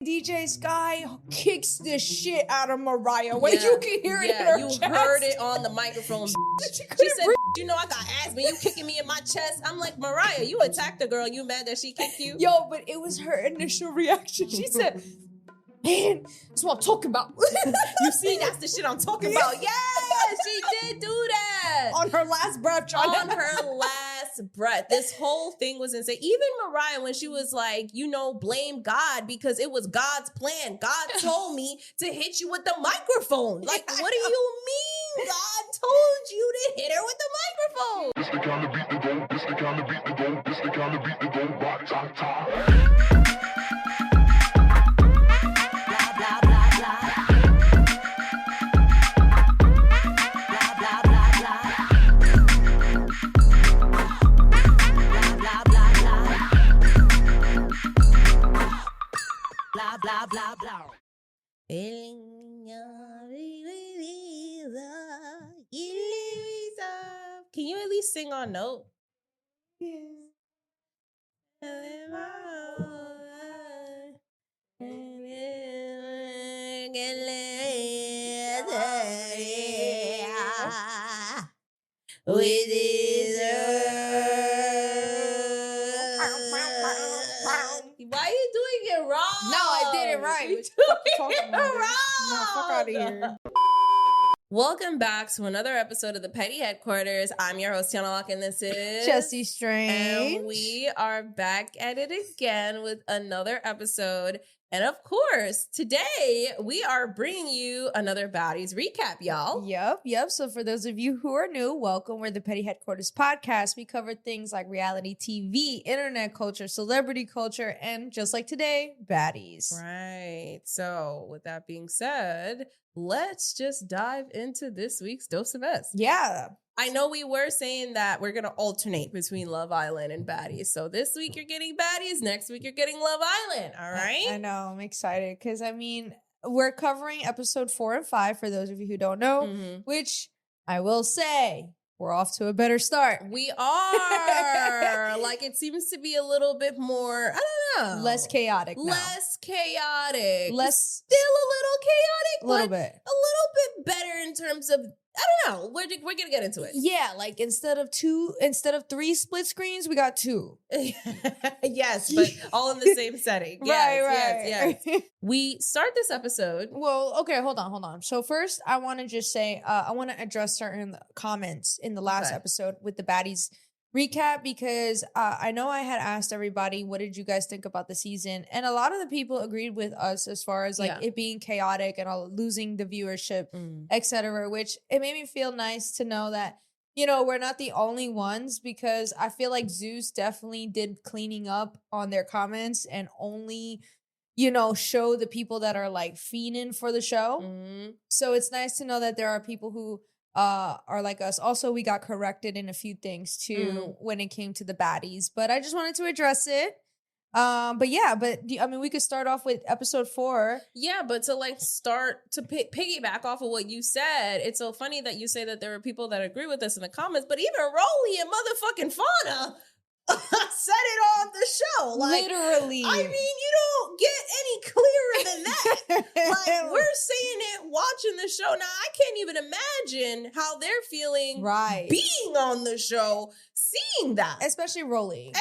DJ Sky kicks the shit out of Mariah. Wait, you can hear it in her chest. You heard it on the microphone. She said, you know, I got asthma. You kicking me in my chest. I'm like, Mariah, you attacked the girl. You mad that she kicked you? Yo, but it was her initial reaction. She said, man, that's what I'm talking about. You see, that's the shit I'm talking about. Yes, she did do that. On her last breath. On her last breath. This whole thing was insane. Even Mariah, when she was like, you know, blame God because it was God's plan. God told me to hit you with the microphone. Like, what do you mean? God told you to hit her with the microphone. This the kind of beat to go. This the kind of beat to go. This the kind of beat to go. Rock, talk, talk. Blah, blah, blah. Can you at least sing on note? With Why are you doing it wrong? No, I did it right. You doing it wrong. No, fuck out of here. Welcome back to another episode of the Petty Headquarters. I'm your host, Tiana Locke, and this is Jessie Strange. And we are back at it again with another episode. And of course, today we are bringing you another Baddies recap, y'all. Yep. So for those of you who are new, welcome. We're the Petty Headquarters podcast. We cover things like reality TV, internet culture, celebrity culture, and just like today, baddies. Right. So with that being said, let's just dive into this week's Dose of S. Yeah. I know we were saying that we're going to alternate between Love Island and Baddies. So this week you're getting Baddies, next week you're getting Love Island, all right? I know, I'm excited because, I mean, we're covering episode 4 and 5 for those of you who don't know, which I will say, we're off to a better start. We are. Like, it seems to be a little bit more, I don't know. Less chaotic now. Less chaotic. Less. Still a little chaotic, A little but bit. a little bit better in terms of, I don't know. We're going to get into it. Yeah, like instead of 3 split screens, we got 2. Yes, but all in the same setting. Yes, right. We start this episode. Well, okay, hold on. So first, I want to just say, I want to address certain comments in the last episode with the Baddies recap, because I know I had asked everybody, what did you guys think about the season? And a lot of the people agreed with us as far as like it being chaotic and all, losing the viewership, etc., which it made me feel nice to know that, you know, we're not the only ones, because I feel like Zeus definitely did cleaning up on their comments and only, you know, show the people that are like fiending for the show. So it's nice to know that there are people who are like us. Also, we got corrected in a few things too when it came to the baddies, but I just wanted to address it. I mean, we could start off with episode 4. Yeah, but to like start to piggyback off of what you said, it's so funny that you say that there are people that agree with us in the comments, but even Rollie and motherfucking Fania said it on the show. Like, literally. I mean, you don't get any clearer than that. Like, we're seeing it watching the show. Now, I can't even imagine how they're feeling being on the show, seeing that. Especially Rollie.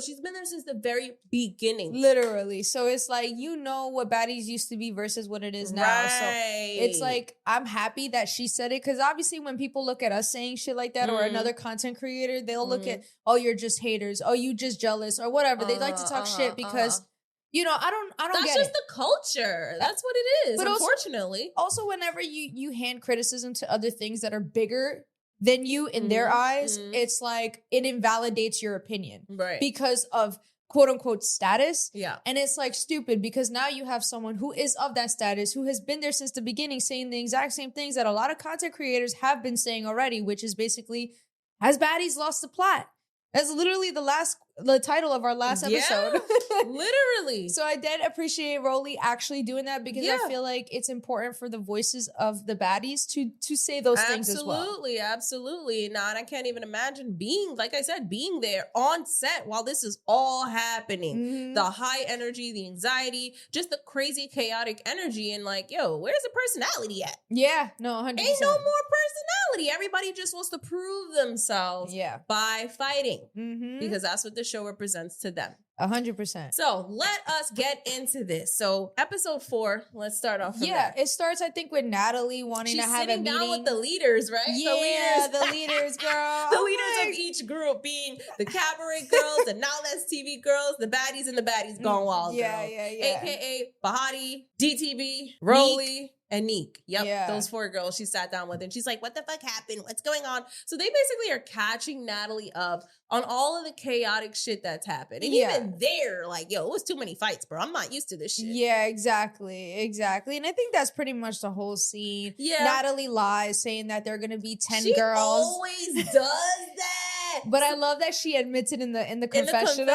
She's been there since the very beginning. Literally. So it's like, you know what Baddies used to be versus what it is now. So it's like, I'm happy that she said it, because obviously when people look at us saying shit like that or another content creator, they'll look at, oh, you're just haters, oh, you just jealous or whatever. They like to talk shit because you know, I don't That's get just it. the culture. That's what it is, but unfortunately. Also, whenever you hand criticism to other things that are bigger than you in their eyes, it's like it invalidates your opinion. Right. Because of quote unquote status. Yeah. And it's like stupid, because now you have someone who is of that status, who has been there since the beginning, saying the exact same things that a lot of content creators have been saying already, which is basically, has Baddies lost the plot? That's literally the last the title of our last episode. Literally. So I did appreciate Rollie actually doing that because I feel like it's important for the voices of the baddies to say those things as well. Absolutely. Now, and I can't even imagine being, like I said, being there on set while this is all happening. Mhm. The high energy, the anxiety, just the crazy chaotic energy, and like, yo, where's the personality at? Yeah, no, 100%. Ain't no more personality. Everybody just wants to prove themselves by fighting because that's what the show represents to them. 100%. So let us get into this. So episode 4, let's start off from there. It starts, I think, with Natalie wanting to have a meeting. Down with the leaders, right? Yeah, the leaders, girl. The leaders of each group being the cabaret girls, the Now That's TV girls, the baddies and the baddies gone wild girls. AKA Bahati, DTV, Rollie, and Neek. Yep, those 4 girls she sat down with, and she's like, what the fuck happened? What's going on? So they basically are catching Natalie up on all of the chaotic shit that's happened. And even they're like, yo, it was too many fights, bro. I'm not used to this shit. Yeah, exactly. And I think that's pretty much the whole scene. Yeah. Natalie lies, saying that there are going to be 10 girls. She always does that. But I love that she admits it in the confessional.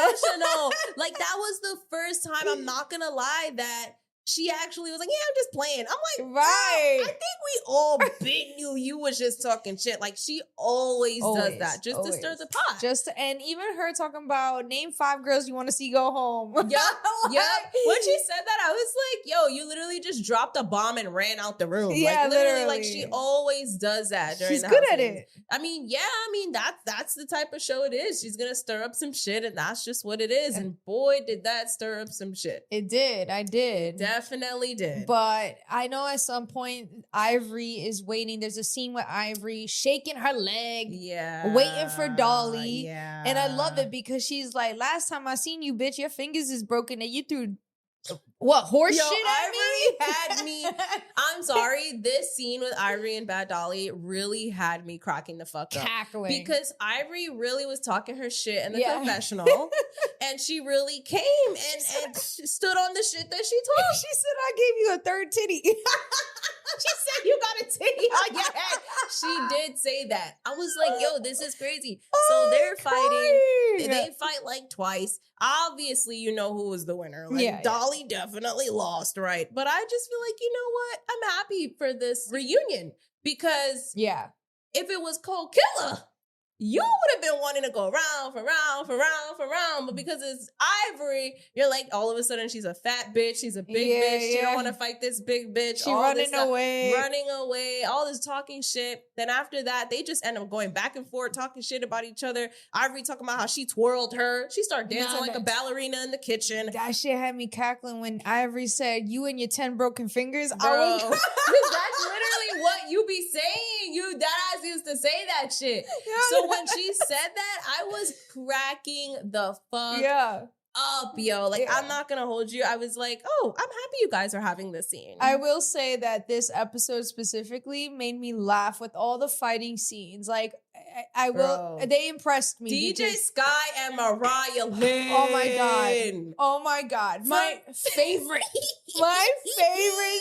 Like, that was the first time, I'm not going to lie, that she actually was like, yeah, I'm just playing. I'm like, right. I think we all been knew you was just talking shit. Like, she always does that just to stir the pot. And even her talking about name 5 girls you want to see go home. Yep. When she said that, I was like, yo, you literally just dropped a bomb and ran out the room. Yeah, like, literally. Like, she always does that during She's the good house at scenes. it. I mean, that's the type of show it is. She's going to stir up some shit, and that's just what it is. And boy, did that stir up some shit. It did. I did. Definitely did. But I know at some point Ivory is waiting. There's a scene with Ivory shaking her leg. Yeah. Waiting for Dolly. Yeah. And I love it because she's like, last time I seen you, bitch, your fingers is broken and you threw what, horse shit at Ivory had me. I'm sorry. This scene with Ivory and Bad Dolly really had me cracking the fuck up. Cackling. Because Ivory really was talking her shit in the confessional. And she really came and stood on the shit that she told. She said, I gave you a third titty. She said, you got a titty on your head. She did say that. I was like, yo, this is crazy. So they're fighting. They fight like twice. Obviously, you know who was the winner. Like, Dolly definitely lost, right? But I just feel like, you know what? I'm happy for this reunion because if it was Cold Killer, you would have been wanting to go round for round, but because it's Ivory, you're like, all of a sudden she's a fat bitch, she's a big bitch, she don't want to fight this big bitch. She running away, all this talking shit. Then after that, they just end up going back and forth, talking shit about each other. Ivory talking about how she twirled her. She started dancing like a ballerina in the kitchen. That shit had me cackling when Ivory said, you and your 10 broken fingers. Bro, that's literally what you be saying. You deadass used to say that shit. So when she said that, I was cracking the fuck up, yo. Like, I'm not gonna hold you. I was like, oh, I'm happy you guys are having this scene. I will say that this episode specifically made me laugh with all the fighting scenes. Like, I will. They impressed me. DJ Sky and Mariahlynn. Oh my god. My favorite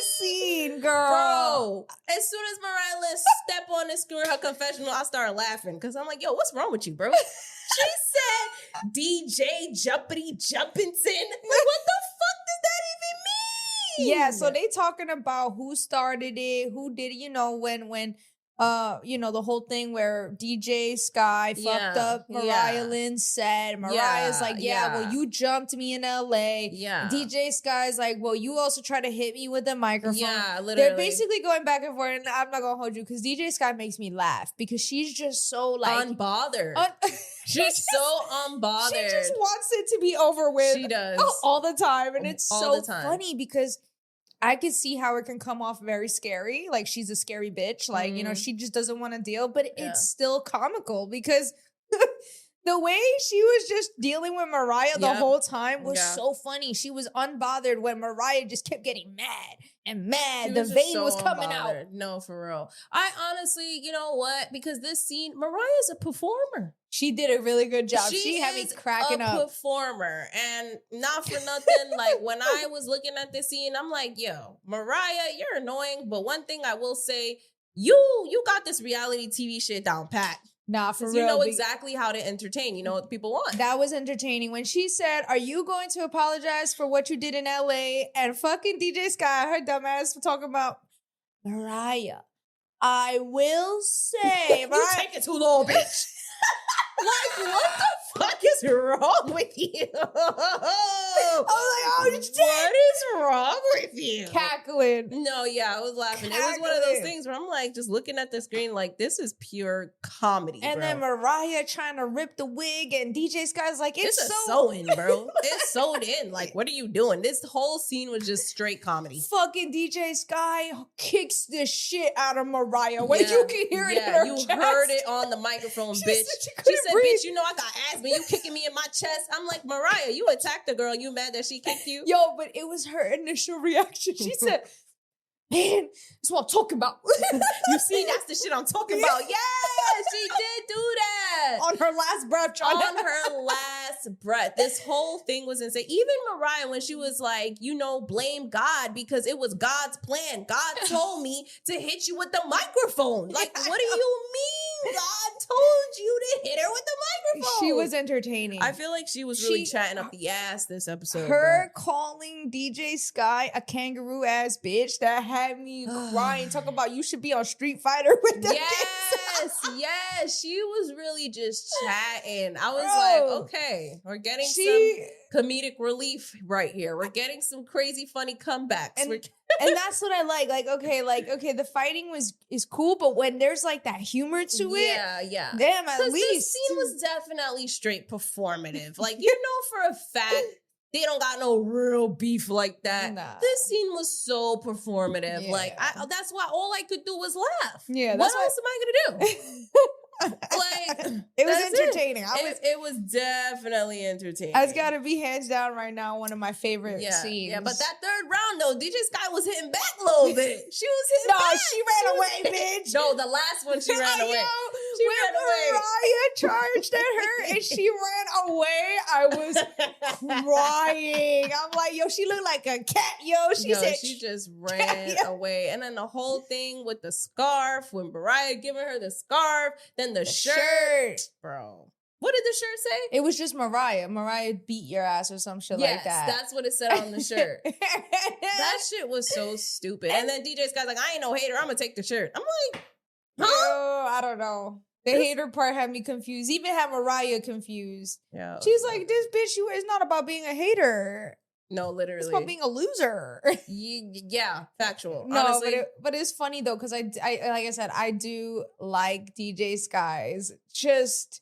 scene, girl. Bro, as soon as Mariahlynn step on the screw in her confessional, I started laughing because I'm like, yo, what's wrong with you, bro? She said DJ Jumpity Jumpington. Like, what the fuck does that even mean? Yeah, so they talking about who started it, who did it, you know, when the whole thing where DJ Sky fucked up Mariahlynn said. Mariah's like, well, you jumped me in LA. Yeah. DJ Sky's like, well, you also tried to hit me with a microphone. Yeah, literally. They're basically going back and forth, and I'm not gonna hold you because DJ Sky makes me laugh because she's just so like unbothered. She's so unbothered. She just wants it to be over with. She does. All the time. And it's so funny because I can see how it can come off very scary. Like, she's a scary bitch. Like, you know, she just doesn't want to deal. But it's still comical because the way she was just dealing with Mariah the whole time was so funny. She was unbothered when Mariah just kept getting mad and mad. The vein was coming out. No, for real. I honestly, you know what? Because this scene, Mariah's a performer. She did a really good job. She had me cracking up. She's a performer. And not for nothing, like, when I was looking at this scene, I'm like, yo, Mariah, you're annoying. But one thing I will say, you got this reality TV shit down pat. Nah, for Because real. you know exactly how to entertain. You know what people want. That was entertaining. When she said, "Are you going to apologize for what you did in LA?" And fucking DJ Sky, her dumbass, talking about Mariah. I will say, You Mariah, take it too long, bitch. Like, what the fuck is wrong with you? I was like, oh shit. What is wrong with you? Cackling. No, yeah, I was laughing. It was one of those things where I'm like, just looking at the screen, like, this is pure comedy, And bro. then Mariah trying to rip the wig, and DJ Sky's like, It's it's a so sew-in, bro. It's sewed in. Like, what are you doing? This whole scene was just straight comedy. fucking DJ Sky kicks the shit out of Mariah. Wait, you can hear it in her you chest. heard it on the microphone, She bitch. said she She couldn't said, breathe. bitch, you know I got asthma. You kicking me in my chest. I'm like, Mariah, you attacked the girl. You mad that she kicked you? Yo, but it was her initial reaction. She said, man, that's what I'm talking about. You see, that's the shit I'm talking about. Yeah, she did do that. On her last breath, trying On to... her last breath. This whole thing was insane. Even Mariah, when she was like, blame God because it was God's plan. God told me to hit you with the microphone. Like, what do you mean? God told you to hit her with the microphone. She was entertaining. I feel like she was really chatting up the ass this episode. Her calling DJ Sky a kangaroo ass bitch that had me crying, talking about you should be on Street Fighter with them. Yes, she was really just chatting. I was like, okay, we're getting some comedic relief right here. We're getting some crazy funny comebacks. And that's what I like. Like, okay, the fighting is cool, but when there's like that humor to it, yeah. Damn, at Because least this scene was definitely straight performative. Like, you know for a fact they don't got no real beef like that. Nah. This scene was so performative. Yeah. Like, that's why all I could do was laugh. Yeah, What else am I gonna do? Like, it was that's entertaining. It was definitely entertaining. It's got to be hands down right now one of my favorite scenes. Yeah, but that third round though, DJ Sky was hitting back a little bit. She was hitting back. No, she ran away, bitch. No, the last one she ran away. She ran away. Mariah charged at her and she ran away, I was crying. I'm like, yo, she looked like a cat, yo. She just ran away. And then the whole thing with the scarf, when Mariah giving her the scarf, then the shirt. Bro. What did the shirt say? It was just Mariah. Mariah beat your ass or some shit like that. Yes, that's what it said on the shirt. That shit was so stupid. And then DJ Sky's like, I ain't no hater. I'm going to take the shirt. I'm like, huh? Yo, I don't know. The hater part had me confused. Even had Mariah confused. Yeah. She's like, this bitch, it's not about being a hater. No, literally. It's about being a loser. Yeah, factual. No, honestly. but it's funny though, because I like I said, I do like DJ Sky's. Just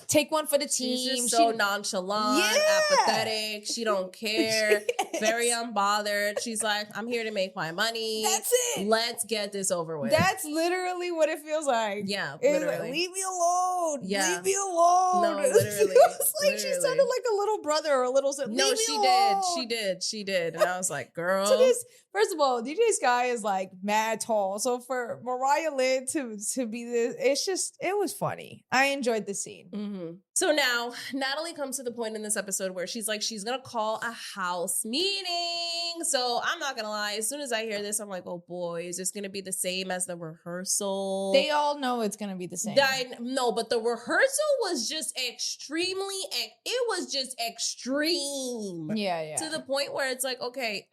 take one for the team. She's just so nonchalant, apathetic. She don't care. Very unbothered. She's like, I'm here to make my money. That's it. Let's get this over with. That's literally what it feels like. Yeah, It's literally. like, leave me alone. Yeah. Leave me alone. No, literally. It's like she Literally. sounded like a little brother or a little sister. No, Leave me she alone. did. She did. And I was like, girl. So this, first of all, DJ Sky is like mad tall. So for Mariahlynn to be this, it was funny. I enjoyed the scene. Mm-hmm. So now Natalie comes to the point in this episode where she's like, she's going to call a house meeting. So I'm not going to lie. As soon as I hear this, I'm like, oh boy, is this going to be the same as the rehearsal? They all know it's going to be the same. No, but the rehearsal was just extremely extreme. Yeah. To the point where it's like, okay,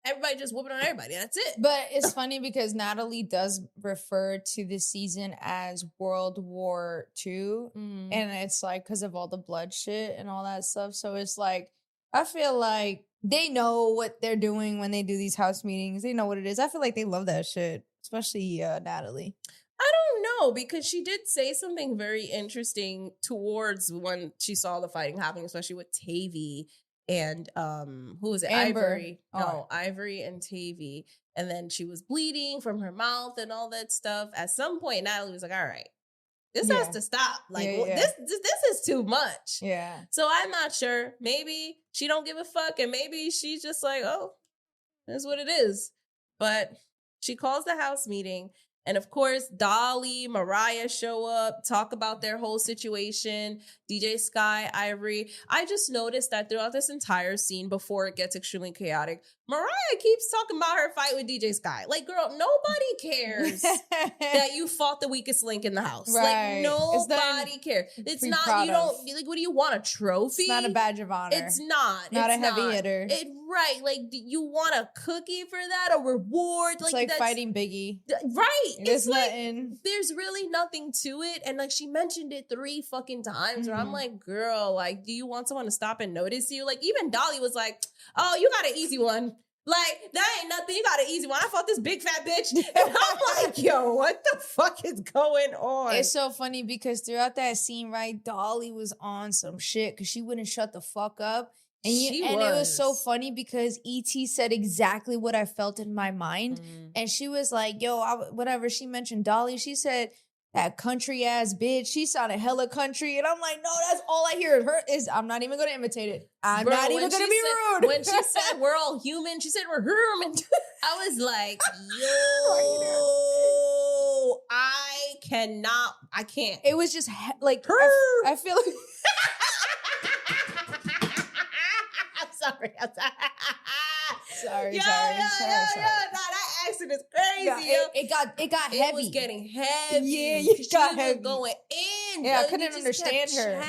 everybody just whooping on everybody. That's it. But it's funny because Natalie does refer to this season as World War II. And it's like because of all the blood shit and all that stuff. So it's like, I feel like they know what they're doing when they do these house meetings. They know what it is. I feel like they love that shit, especially Natalie. I don't know, because she did say something very interesting towards when she saw the fighting happening, especially with Tavy and who was it? Amber. Ivory. No, Ivory and Tavy. And then she was bleeding from her mouth and all that stuff. At some point, Natalie was like, all right, this has to stop. Like, this is too much. Yeah. So I'm not sure. Maybe she don't give a fuck, and maybe she's just like, oh, that's what it is. But she calls the house meeting, And of course, Dolly, Mariah show up, talk about their whole situation. DJ Sky, Ivory. I just noticed that throughout this entire scene, before it gets extremely chaotic, Mariah keeps talking about her fight with DJ Sky. Like, girl, nobody cares that you fought the weakest link in the house. Right. Like, nobody cares. It's not, you don't, like, what do you want, a trophy? It's not a badge of honor. It's not. Not it's a heavy hitter. Right. Like, do you want a cookie for that? A reward? It's like fighting Biggie. Right. It's like, nothing. there's really nothing to it. And like, she mentioned it 3 fucking times where I'm like, girl, like, do you want someone to stop and notice you? Like, even Dolly was like, oh, you got an easy one. Like, that ain't nothing. You got an easy one. I fought this big fat bitch. And I'm like, yo, what the fuck is going on? It's so funny because throughout that scene, right, Dolly was on some shit because she wouldn't shut the fuck up. And, it was so funny because E.T. said exactly what I felt in my mind. And she was like, yo, whatever. She mentioned Dolly. She said, that country ass bitch. She sounded hella country. And I'm like, no, that's all I hear. I'm not even going to imitate it. I'm not even going to be rude. When she said we're all human, she said we're human. I was like, yo, I can't. It was just like, I feel like. Sorry. Yo, that accent is crazy. It got heavy. It was getting heavy. Yeah, it got heavy. Going in. Yeah, I couldn't understand her.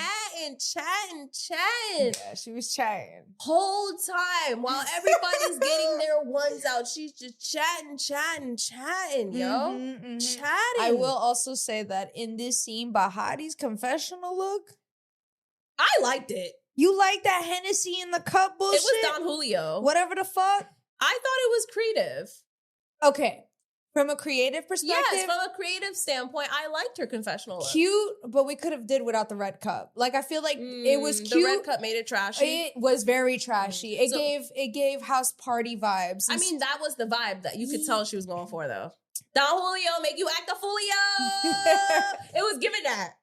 Chatting. Yeah, she was chatting. Whole time while everybody's getting their ones out, she's just chatting, yo. Chatting. I will also say that in this scene, Bahati's confessional look, I liked it. You like that Hennessy in the cup bullshit? It was Don Julio. Whatever the fuck. I thought it was creative. Okay. From a creative perspective? Yes, from a creative standpoint, I liked her confessional look. Cute, but we could have did without the red cup. Like, I feel like it was cute. The red cup made it trashy. It was very trashy. It gave house party vibes. I mean, that was the vibe that you could tell she was going for, though. Don Julio, make you act a foolio. It was giving that.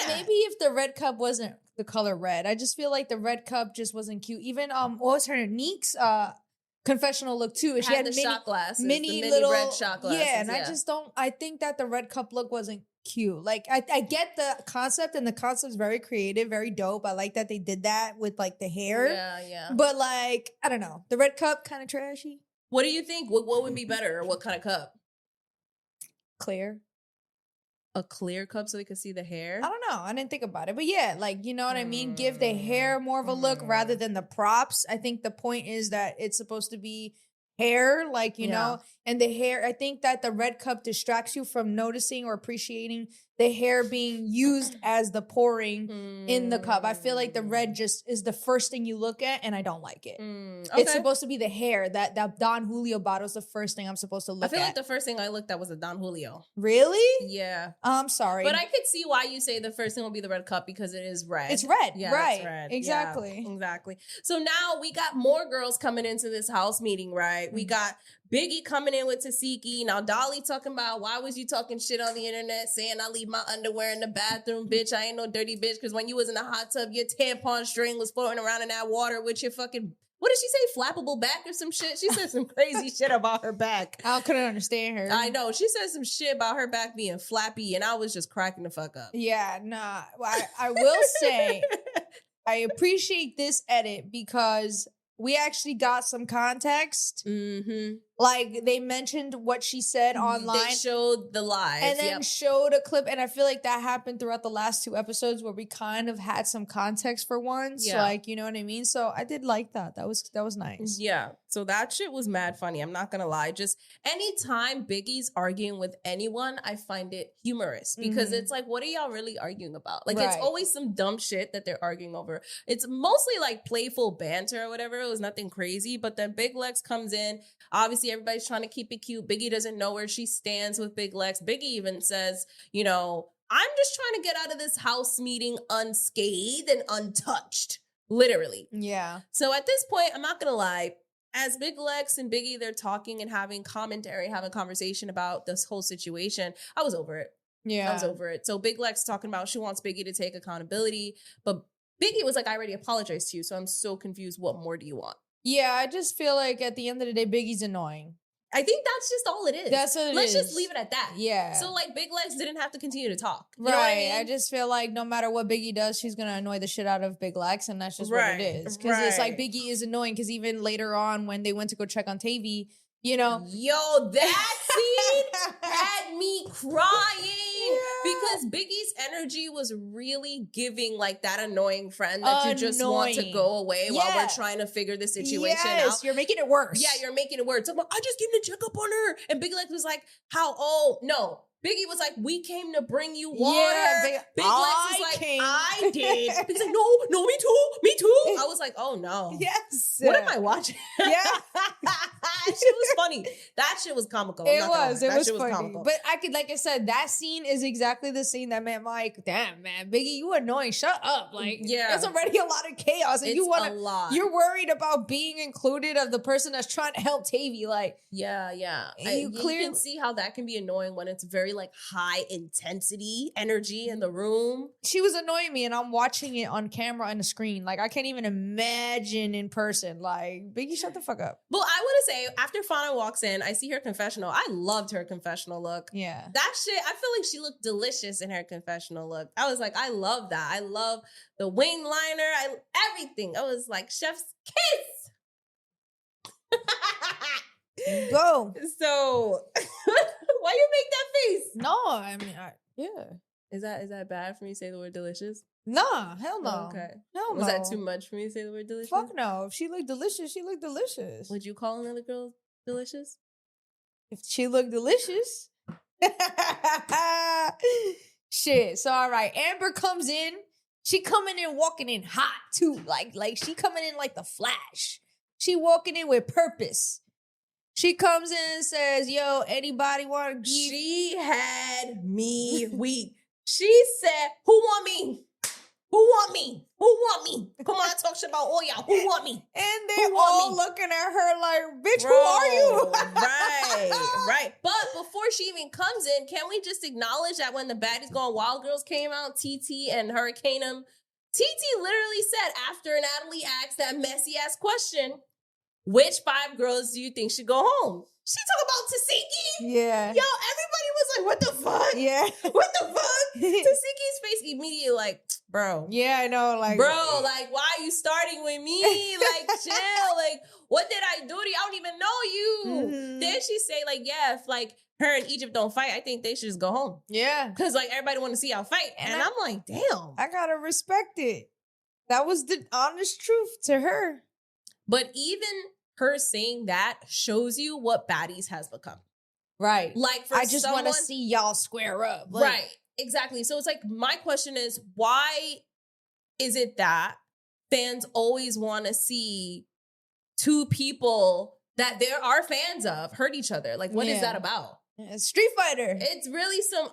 Maybe if the red cup wasn't the color red. I just feel like the red cup just wasn't cute. Even what was her Neek's confessional look too. She had the shot glasses, mini little red shot glasses. Yeah, and I just don't. I think that the red cup look wasn't cute. Like I get the concept, and the concept's very creative, very dope. I like that they did that with like the hair. Yeah. But like I don't know, the red cup kind of trashy. What do you think? What would be better? Or what kind of cup? Clear. A clear cup so they could see the hair? I don't know. I didn't think about it. But yeah, like, you know what I mean? Give the hair more of a look rather than the props. I think the point is that it's supposed to be hair, like, you know, and the hair, I think that the red cup distracts you from noticing or appreciating the hair being used as the pouring in the cup. I feel like the red just is the first thing you look at, and I don't like it. Okay. It's supposed to be the hair. That Don Julio bottle is the first thing I'm supposed to look at. I feel like the first thing I looked at was a Don Julio. Really? Yeah. I'm sorry. But I could see why you say the first thing will be the red cup because it is red. It's red. Yeah, right. It's red. Exactly. Yeah, exactly. So now we got more girls coming into this house meeting, right? We got Biggie coming in with Tesehki. Now Dolly talking about, why was you talking shit on the internet saying I leave my underwear in the bathroom, bitch? I ain't no dirty bitch. Because when you was in the hot tub, your tampon string was floating around in that water with your fucking, what did she say? Flappable back or some shit? She said some crazy shit about her back. I couldn't understand her. I know. She said some shit about her back being flappy, and I was just cracking the fuck up. Yeah, nah. I will say I appreciate this edit because we actually got some context. Like, they mentioned what she said online. They showed the live. And then showed a clip. And I feel like that happened throughout the last 2 episodes where we kind of had some context for once. Yeah. Like, you know what I mean? So I did like that. That was nice. Yeah. So that shit was mad funny. I'm not going to lie. Just anytime Biggie's arguing with anyone, I find it humorous. Because it's like, what are y'all really arguing about? Like, it's always some dumb shit that they're arguing over. It's mostly like playful banter or whatever. It was nothing crazy. But then Big Lex comes in. Obviously, everybody's trying to keep it cute. Biggie doesn't know where she stands with Big Lex. Biggie even says, you know, I'm just trying to get out of this house meeting unscathed and untouched. Literally. Yeah. So at this point, I'm not going to lie. As Big Lex and Biggie, they're talking and having commentary, having conversation about this whole situation. I was over it. Yeah. I was over it. So Big Lex talking about she wants Biggie to take accountability. But Biggie was like, I already apologized to you. So I'm so confused. What more do you want? Yeah, I just feel like at the end of the day, Biggie's annoying. I think that's just all it is. That's what it Let's is. just leave it at that. Yeah. So like Big Legs didn't have to continue to talk. You right. know what I mean? I just feel like no matter what Biggie does, she's gonna annoy the shit out of Big Lex, and that's just what it is. Because it's like Biggie is annoying. Because even later on, when they went to go check on Tavy, you know, yo, that scene had me crying because Biggie's energy was really giving like that annoying friend that you just want to go away while we're trying to figure the situation out. You're making it worse. Yeah, you're making it worse. So I'm like, I just came to check up on her. And Big Legs was like, how old? No. Biggie was like, we came to bring you water. Yeah, Big Legs was like, I did. Biggie's like, no, me too. I was like, oh no. Yes. What am I watching? Yeah. That shit was funny. That shit was comical. It was funny. Comical. But I could, like I said, that scene is exactly the scene that meant like, damn, man, Biggie, you annoying. Shut up. Like, there's already a lot of chaos. And you're worried about being included of the person that's trying to help Tavy. Like, yeah. You can see how that can be annoying when it's very like high intensity energy in the room. She was annoying me and I'm watching it on camera on the screen. Like, I can't even imagine in person. Like, Biggie, shut the fuck up. Well, I want to say, after Fana walks in, I see her confessional. I loved her confessional look. Yeah. That shit, I feel like she looked delicious in her confessional look. I was like, I love that. I love the wing liner. Everything. I was like, chef's kiss. Go. So, why you make that face? No, I mean, yeah. Is that bad for me to say the word delicious? Nah, hell no. Okay. Hell no. Was that too much for me to say the word delicious? Fuck no. If she looked delicious, she looked delicious. Would you call another girl delicious? If she looked delicious. Shit. So, all right. Amber comes in. She coming in, walking in hot, too. Like she coming in like the Flash. She walking in with purpose. She comes in and says, yo, anybody want to give? She had me weak. She said, who want me? Who want me? Who want me? Come on, talk shit about all y'all. Who want me? And they all looking at her like, bitch, who are you? Right. But before she even comes in, can we just acknowledge that when the Baddies Gone Wild girls came out, TT and Hurricaneum, TT literally said after Natalie asked that messy ass question, which 5 girls do you think should go home? She talk about Tesehki. Yeah. Yo, everybody was like, what the fuck? Yeah. What the fuck? Tesehki's face immediately like, bro. Yeah, I know. Like, bro, like, why are you starting with me? Like, chill. Like, what did I do to you? I don't even know you. Mm-hmm. Then she say, like, yeah, if like her and Egypt don't fight, I think they should just go home. Yeah. Because like everybody want to see y'all fight. And I'm like, damn. I gotta respect it. That was the honest truth to her. But even her saying that shows you what Baddies has become. Right. Like, I just want to see y'all square up. Like, right. Exactly. So it's like, my question is, why is it that fans always want to see 2 people that there are fans of hurt each other? Like, what is that about? Street Fighter. It's really some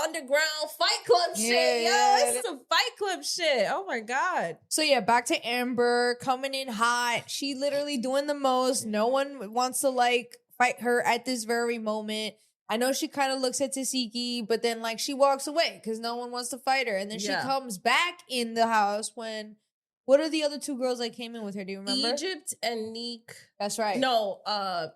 underground Fight Club shit. Yo, it's some Fight Club shit. Oh my God. So yeah, back to Amber coming in hot. She literally doing the most. No one wants to like fight her at this very moment. I know she kind of looks at Tesehki, but then like she walks away because no one wants to fight her. And then she comes back in the house when, what are the other 2 girls that came in with her? Do you remember? Egypt and Neek. That's right. No,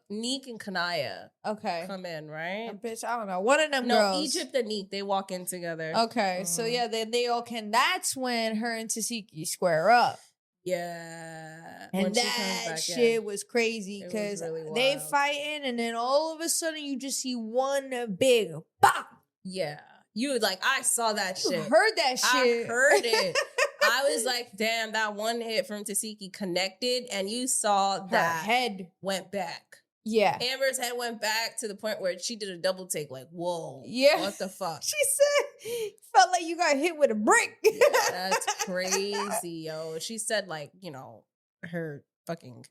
Neek and Kanaya. Okay. Come in, right? Bitch, I don't know. One of them girls. No, Egypt and Neek, they walk in together. Okay. So yeah, they all can. That's when her and Tesehki square up. Yeah. And that shit was crazy because they fighting and then all of a sudden you just see one big bop. Yeah. You was like, I saw that shit. You heard that shit. I heard it. I was like, damn, that one hit from Tesehki connected and you saw that her head went back. Yeah. Amber's head went back to the point where she did a double take like, whoa. Yeah. What the fuck? She said, felt like you got hit with a brick. Yeah, that's crazy, yo. She said like, you know, her fucking,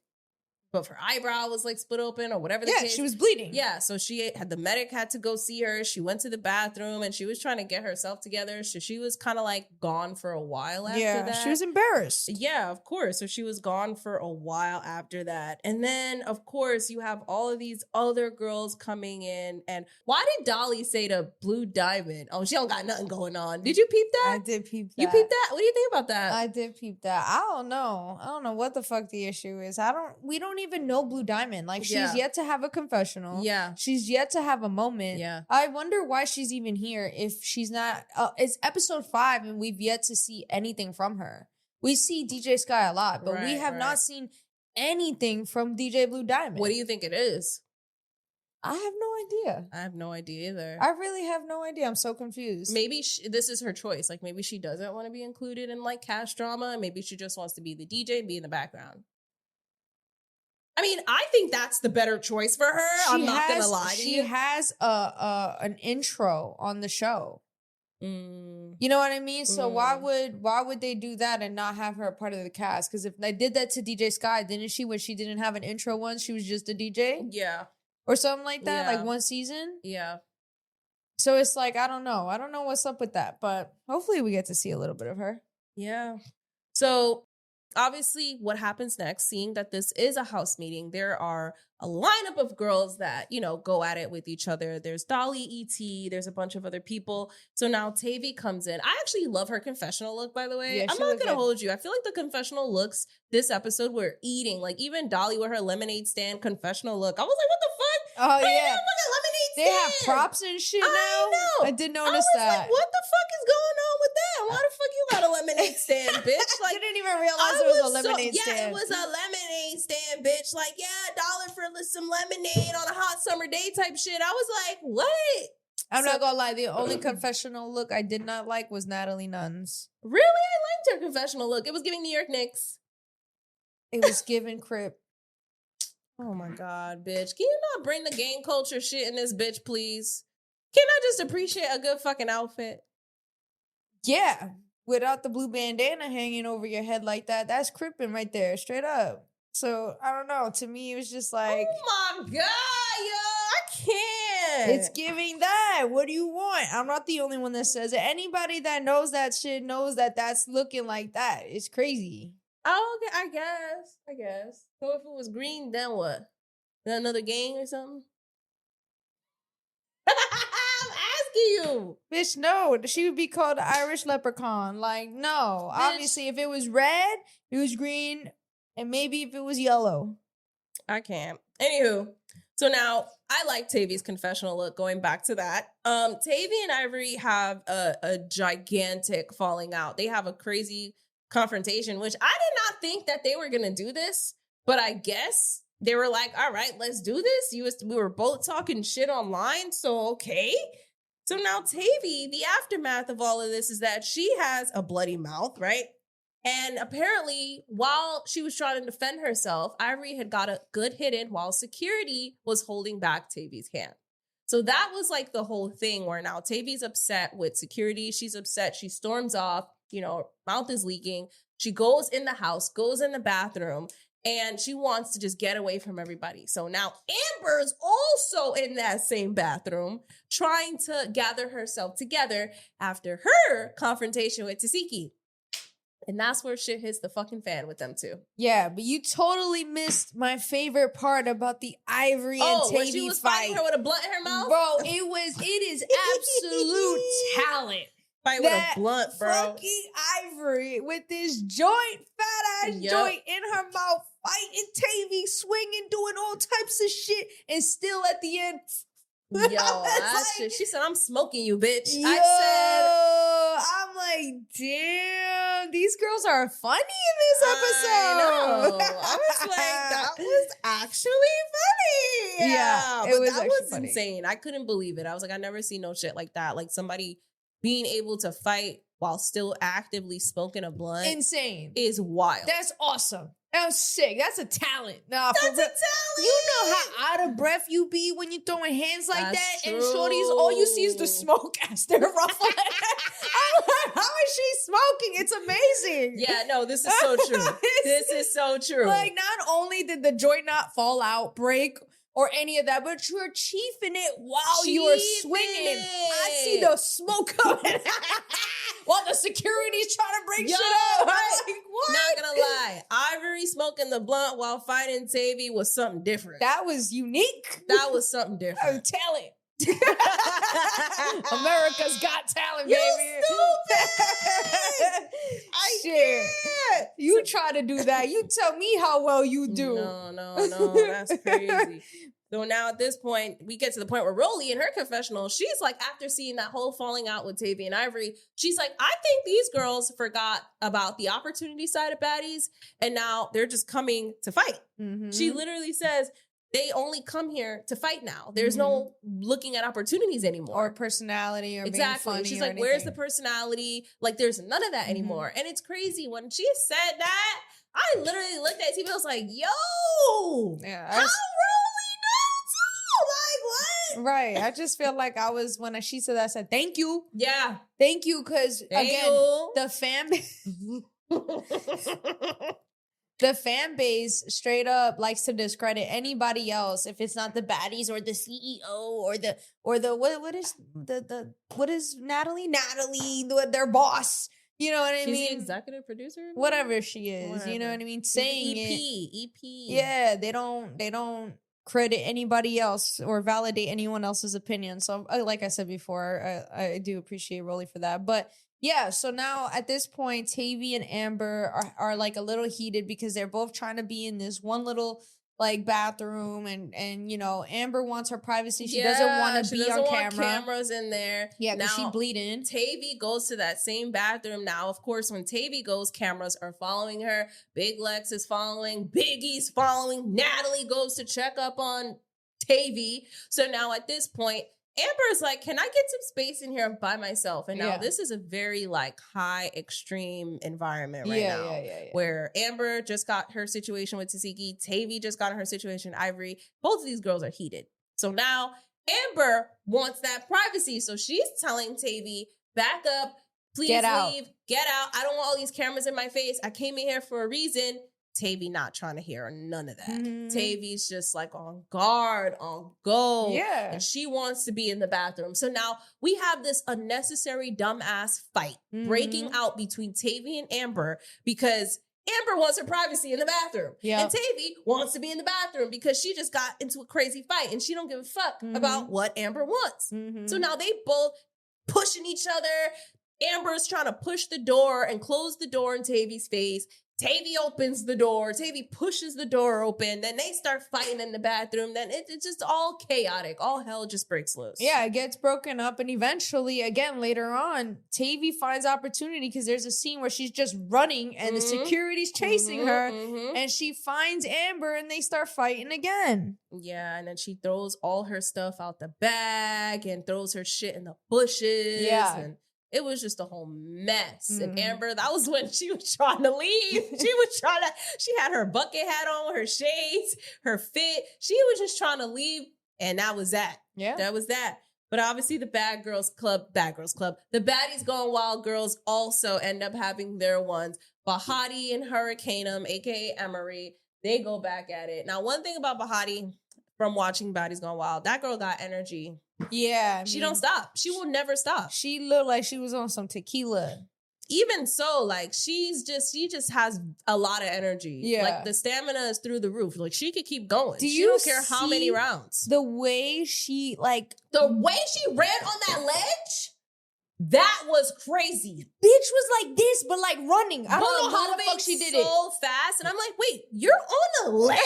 but her eyebrow was like split open or whatever the case. Yeah, she was bleeding. Yeah, so the medic had to go see her. She went to the bathroom and she was trying to get herself together. So she was kind of like gone for a while after that. She was embarrassed. Yeah, of course. So she was gone for a while after that. And then, of course, you have all of these other girls coming in. And why did Dolly say to Blue Diamond, oh, she don't got nothing going on? Did you peep that? I did peep that. You peeped that? What do you think about that? I did peep that. I don't know. I don't know what the fuck the issue is. We don't even know Blue Diamond. Like, she's Yeah. yet to have a confessional. Yeah. She's yet to have a moment. Yeah. I wonder why she's even here if she's not. It's episode 5 and we've yet to see anything from her. We see DJ Sky a lot, but we have not seen anything from DJ Blue Diamond. What do you think it is? I have no idea. I have no idea either. I really have no idea. I'm so confused. Maybe this is her choice. Like, maybe she doesn't want to be included in like cash drama. Maybe she just wants to be the DJ and be in the background. I mean, I think that's the better choice for her. I'm not gonna lie to you. She has an intro on the show. You know what I mean? So why would they do that and not have her a part of the cast? Because if they did that to DJ Sky, didn't she, when she didn't have an intro once, she was just a DJ? Yeah. Or something like that, Yeah. like one season? Yeah. So it's like, I don't know. I don't know what's up with that, but hopefully we get to see a little bit of her. Yeah. So obviously what happens next, seeing that this is a house meeting, there are a lineup of girls that, you know, go at it with each other. There's Dolly, E.T., there's a bunch of other people. So now Tavy comes in. I actually love her confessional look, by the way. Yeah, I'm not going to hold you. I feel like the confessional looks this episode were eating. Like, even Dolly with her lemonade stand confessional look. I was like, what the fuck? Oh, Hey, yeah. look at lemonade They stand. have props and shit now. I know. I did I notice was that. like, what the fuck is going on with that? Why the fuck you got a lemonade stand, bitch? I Like, didn't even realize it was a lemonade stand. Yeah, it was a lemonade stand, bitch. Like, yeah, $1 for some lemonade on a hot summer day type shit. I was like, what? I'm not gonna lie, the only confessional look I did not like was Natalie Nunn's. Really? I liked her confessional look. It was giving New York Knicks. It was given Crip. Oh my God, bitch. Can you not bring the gang culture shit in this bitch, please? Can I just appreciate a good fucking outfit? Yeah, without the blue bandana hanging over your head like that, that's cripping right there, straight up. So, I don't know. To me, it was just like... Oh my God, yo. I can't. It's giving that. What do you want? I'm not the only one that says it. Anybody that knows that shit knows that that's looking like that. It's crazy. Oh, okay, I guess. So if it was green, then what? Then another gang or something? I'm asking you. Bitch, no. She would be called the Irish leprechaun. Like, no. Bitch. Obviously, if it was red, it was green, and maybe if it was yellow. I can't. Anywho, so now I like Tavy's confessional look. Going back to that, Tavy and Ivory have a gigantic falling out. They have a crazy confrontation, which I did not think that they were gonna do this, but I guess they were like, all right, let's do this. We were both talking shit online, so okay. So now Tavy, the aftermath of all of this is that she has a bloody mouth, right? And apparently, while she was trying to defend herself, Ivory had got a good hit in while security was holding back Tavy's hand. So that was like the whole thing where now Tavy's upset with security. She's upset. She storms off. You know, mouth is leaking. She goes in the house, goes in the bathroom, and she wants to just get away from everybody. So now Amber's also in that same bathroom trying to gather herself together after her confrontation with Tesehki. And that's where shit hits the fucking fan with them too. Yeah, but you totally missed my favorite part about the Ivory and Tavy when she was fight. fighting her with a blunt in her mouth? Bro, it is absolute talent. Fight with a blunt, bro. Fucking Ivory with this joint, fat ass joint in her mouth, fighting Tavy, swinging, doing all types of shit, and still at the end. She said, I'm smoking you, bitch. I'm like, damn, these girls are funny in this episode. I was like, that was actually funny. Yeah, it was actually funny. insane. I couldn't believe it. I was like, I never seen no shit like that. Like somebody being able to fight while still actively smoking a blunt. Insane. Is wild. That's awesome. That was sick. That's a talent. Nah, That's for a real. talent. You know how out of breath you be when you throwing hands like That's that, true. and shorties, all you see is the smoke as they're ruffling. I'm like, how is she smoking? It's amazing. Yeah, no, this is so true. This is so true. Like, not only did the joint not fall out, break, or any of that, but you're chiefing it while you're swinging. I see the smoke coming while the security's trying to break shit up. Right. I'm like, what? Not gonna lie, Ivory smoking the blunt while fighting Tavy was something different. That was unique. That was something different. Talent. America's Got Talent, You baby. stupid! I Shit. can't. You try to do that. You tell me how well you do. No, that's crazy. So now at this point, we get to the point where Rollie in her confessional, she's like, after seeing that whole falling out with Tavy and Ivory, she's like, I think these girls forgot about the opportunity side of baddies, and now they're just coming to fight. Mhm. She literally says, they only come here to fight now. There's no looking at opportunities anymore. Or personality or Exactly. being funny. She's or like, where's the anything. personality? Like, there's none of that anymore. And it's crazy. When she said that, I literally looked at TV. I was like, yo, Yeah, how Rollie knows too? Like, what? right. I just feel like I was, when she said that, I said, thank you. Yeah. Thank you. Because, again, the fan base straight up likes to discredit anybody else if it's not the baddies or the CEO or the what is Natalie? Their boss. You know what I She's mean? the executive producer? Whatever she is. Whatever. You know what I mean? Saying EP. Yeah, they don't credit anybody else or validate anyone else's opinion. So like I said before, I do appreciate Rollie for that. But yeah, so now at this point, Tavy and Amber are like a little heated because they're both trying to be in this one little like bathroom and you know, Amber wants her privacy. She doesn't want to be on camera. Cameras in there. Yeah, because she Now, bleeding. Tavy goes to that same bathroom. Now, of course, when Tavy goes, cameras are following her. Big Lex is following. Biggie's following. Natalie goes to check up on Tavy. So now at this point, Amber's like, can I get some space in here by myself? And now this is a very like high extreme environment right now. Yeah. Where Amber just got her situation with Tesehki. Tavy just got her situation with Ivory. Both of these girls are heated. So now Amber wants that privacy. So she's telling Tavy, back up, please Get out. leave, get out. I don't want all these cameras in my face. I came in here for a reason. Tavy not trying to hear none of that. Tavy's just like on guard, on go. Yeah. And she wants to be in the bathroom. So now we have this unnecessary dumbass fight breaking out between Tavy and Amber because Amber wants her privacy in the bathroom. Yep. And Tavy wants to be in the bathroom because she just got into a crazy fight and she don't give a fuck about what Amber wants. So now they both pushing each other. Amber's trying to push the door and close the door in Tavy's face. Tavy opens the door. Tavy pushes the door open. Then they start fighting in the bathroom. Then it's just all chaotic. All hell just breaks loose. Yeah, it gets broken up. And eventually, again, later on, Tavy finds opportunity because there's a scene where she's just running and the security's chasing her. And she finds Amber and they start fighting again. Yeah, and then she throws all her stuff out the bag and throws her shit in the bushes. Yeah. And it was just a whole mess. And Amber, that was when she was trying to leave. She had her bucket hat on, her shades, her fit. She was just trying to leave. And that was that. Yeah. That was that. But obviously the Bad Girls Club, the Baddies Gone Wild girls also end up having their ones. Bahati and Hurricaneum, aka Emery, they go back at it. Now, one thing about Bahati from watching Baddies Gone Wild, that girl got energy. Yeah. She don't stop. She will never stop. She looked like she was on some tequila. Even so, like she just has a lot of energy. Yeah. Like the stamina is through the roof. Like she could keep going. Do She you don't care how many see rounds. The way she ran on that ledge, that was crazy. Bitch was like this, but like running. I don't know how the fuck she did it. So fast. And I'm like, wait, you're on a ledge?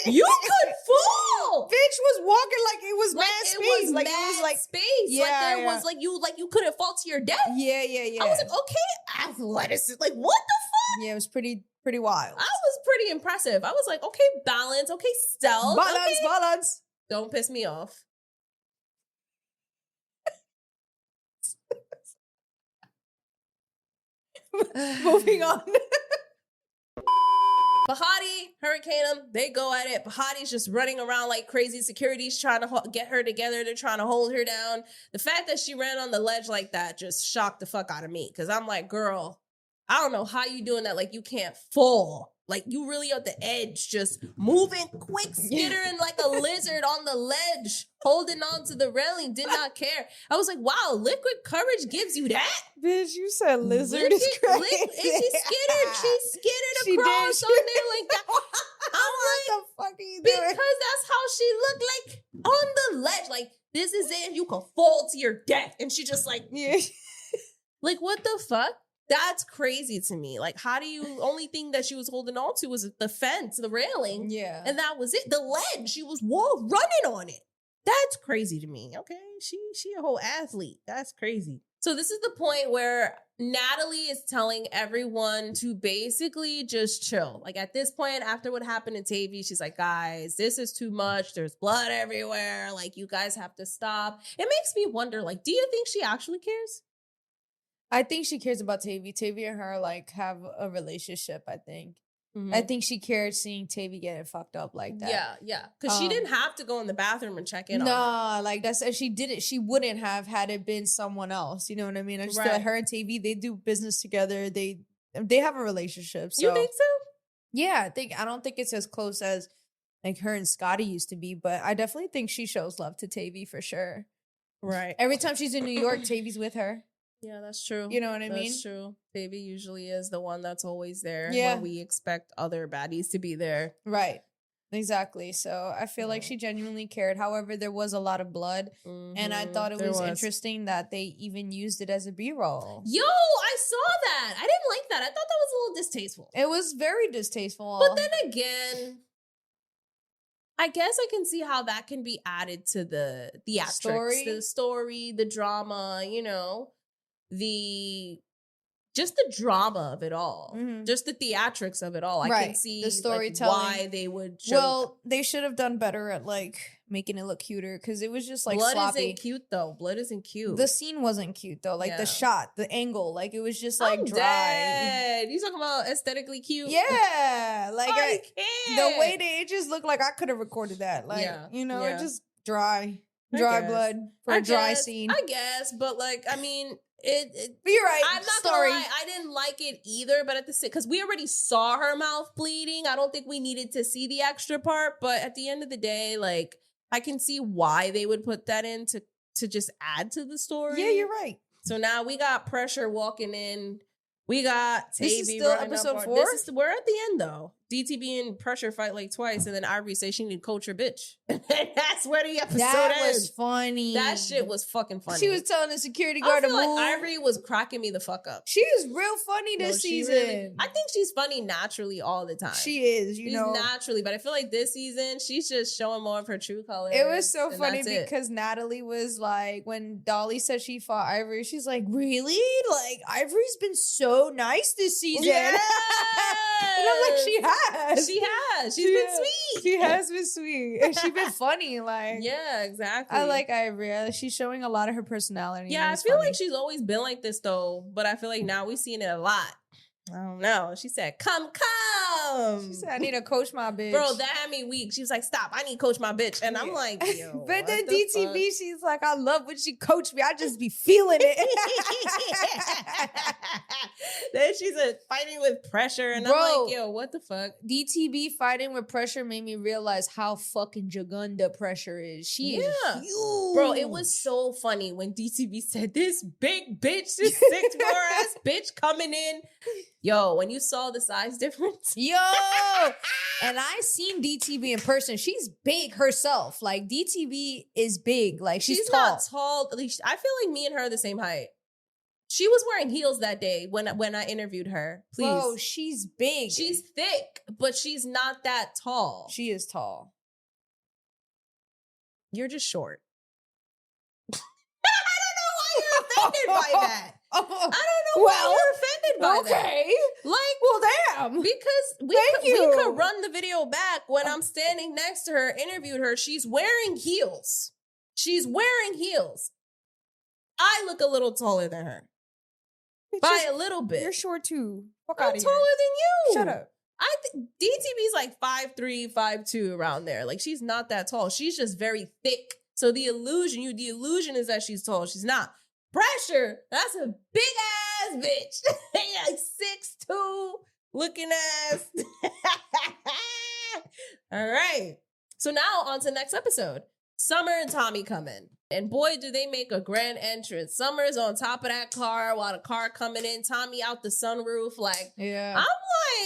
You could fall. Bitch was walking like it was mad space. It was like mad it was like space. Yeah, like there yeah. was like you couldn't fall to your death. Yeah. I was like, okay, athleticism. Like, what the fuck? Yeah, it was pretty wild. I was pretty impressive. I was like, okay, balance, okay, stealth. Balance. Don't piss me off. Moving on. Bahati, Hurricaneum, they go at it. Bahati's just running around like crazy. Security's trying to get her together. They're trying to hold her down. The fact that she ran on the ledge like that just shocked the fuck out of me. Because I'm like, girl, I don't know how you doing that. Like, you can't fall. Like, you really at the edge, just moving quick, skittering like a lizard on the ledge, holding on to the railing, did not care. I was like, wow, liquid courage gives you that? Bitch, you said lizard is crazy. And she skittered across on there like that. I'm like, what the fuck are you doing? because that's how she looked like on the ledge. Like, this is it. You can fall to your death. And she just like, Yeah. like, what the fuck? That's crazy to me. Like, how do you, only thing that she was holding on to was the fence, the railing. Yeah. And that was it. The ledge. She was running on it. That's crazy to me. Okay. She a whole athlete. That's crazy. So this is the point where Natalie is telling everyone to basically just chill. Like at this point, after what happened in Tavy, she's like, guys, this is too much. There's blood everywhere. Like, you guys have to stop. It makes me wonder, like, do you think she actually cares? I think she cares about Tavy. Tavy and her like have a relationship, I think. I think she cared seeing Tavy getting fucked up like that. Yeah. Because she didn't have to go in the bathroom and check in on her. Nah, like that's if she did it, she wouldn't have had it been someone else. You know what I mean? I just feel like her and Tavy, they do business together. They have a relationship. So. You think so? Yeah, I don't think it's as close as like her and Scotty used to be, but I definitely think she shows love to Tavy for sure. Right. Every time she's in New York, Tavy's with her. Yeah, that's true. You know what I mean? That's true. Baby usually is the one that's always there when we expect other baddies to be there. Right. Exactly. So I feel like she genuinely cared. However, there was a lot of blood. And I thought it was interesting that they even used it as a B-roll. Yo, I saw that. I didn't like that. I thought that was a little distasteful. It was very distasteful. But then again, I guess I can see how that can be added to the theatrics, the story, the drama, you know. Just the drama of it all, just the theatrics of it all. I can see the storytelling. Like, why they would show. Well, they should have done better at like making it look cuter because it was just like blood sloppy. isn't cute though. Blood isn't cute. The scene wasn't cute though. Like the shot, the angle, like it was just like I'm dry. Dead. You talking about aesthetically cute? Yeah, like I the way it just looked like I could have recorded that. Like you know, it just dry blood for a dry scene. I guess, but like I mean. But you're right. I'm not gonna lie, I didn't like it either, but at the same, because we already saw her mouth bleeding. I don't think we needed to see the extra part. But at the end of the day, like I can see why they would put that in to just add to the story. Yeah, you're right. So now we got Pressure walking in. We got Tavy. This is still episode 4? We're at the end though. DTB and Pressure fight like twice, and then Ivory says she need to coach her bitch. And that's where the episode That ends. was funny. That shit was fucking funny. She was telling the security guard I feel to move. like Ivory was cracking me the fuck up. She is real funny this season. Really, I think she's funny naturally all the time. She is, she's naturally, but I feel like this season she's just showing more of her true colors. It was so funny because Natalie was like, when Dolly said she fought Ivory, she's like, really? Like Ivory's been so nice this season. Yeah. And I'm like, she has. She's been sweet. She has been sweet. And she's been funny. Like, yeah, exactly. I like Ivory. She's showing a lot of her personality. Yeah, I feel like she's always been like this though, but I feel like now we're seeing it a lot. I don't know. She said, come. She said, I need to coach my bitch. Bro, that had me weak. She was like, stop, I need to coach my bitch. And I'm like, yo. But then DTV, she's like, I love when she coached me. I just be feeling it. Then she's fighting with Pressure. And I'm like, yo, what the fuck? DTB fighting with Pressure made me realize how fucking Jagunda Pressure is. She is huge. Bro, it was so funny when DTB said, this big bitch, this 6'4" ass bitch coming in. Yo, when you saw the size difference. Yo! And I seen DTB in person. She's big herself. Like, DTB is big. Like, she's tall. Not tall. At least I feel like me and her are the same height. She was wearing heels that day when I interviewed her. Please. Bro, she's big. She's thick, but she's not that tall. She is tall. You're just short. I don't know why you're offended by that. I don't know why you're offended by that. Okay. Like, well, damn. Because we could run the video back when I'm standing next to her, interviewed her. She's wearing heels. I look a little taller than her. By a little bit. You're short too. I'm taller than you. Shut up. I think DTB's like 5'3", 5'2", around there. Like, she's not that tall. She's just very thick. So the illusion is that she's tall. She's not. Pressure, that's a big ass bitch. Like 6'2", looking ass. All right. So now on to next episode. Summer and Tommie come in. And boy, do they make a grand entrance. Summer's on top of that car while the car coming in. Tommie out the sunroof. Like, yeah. I'm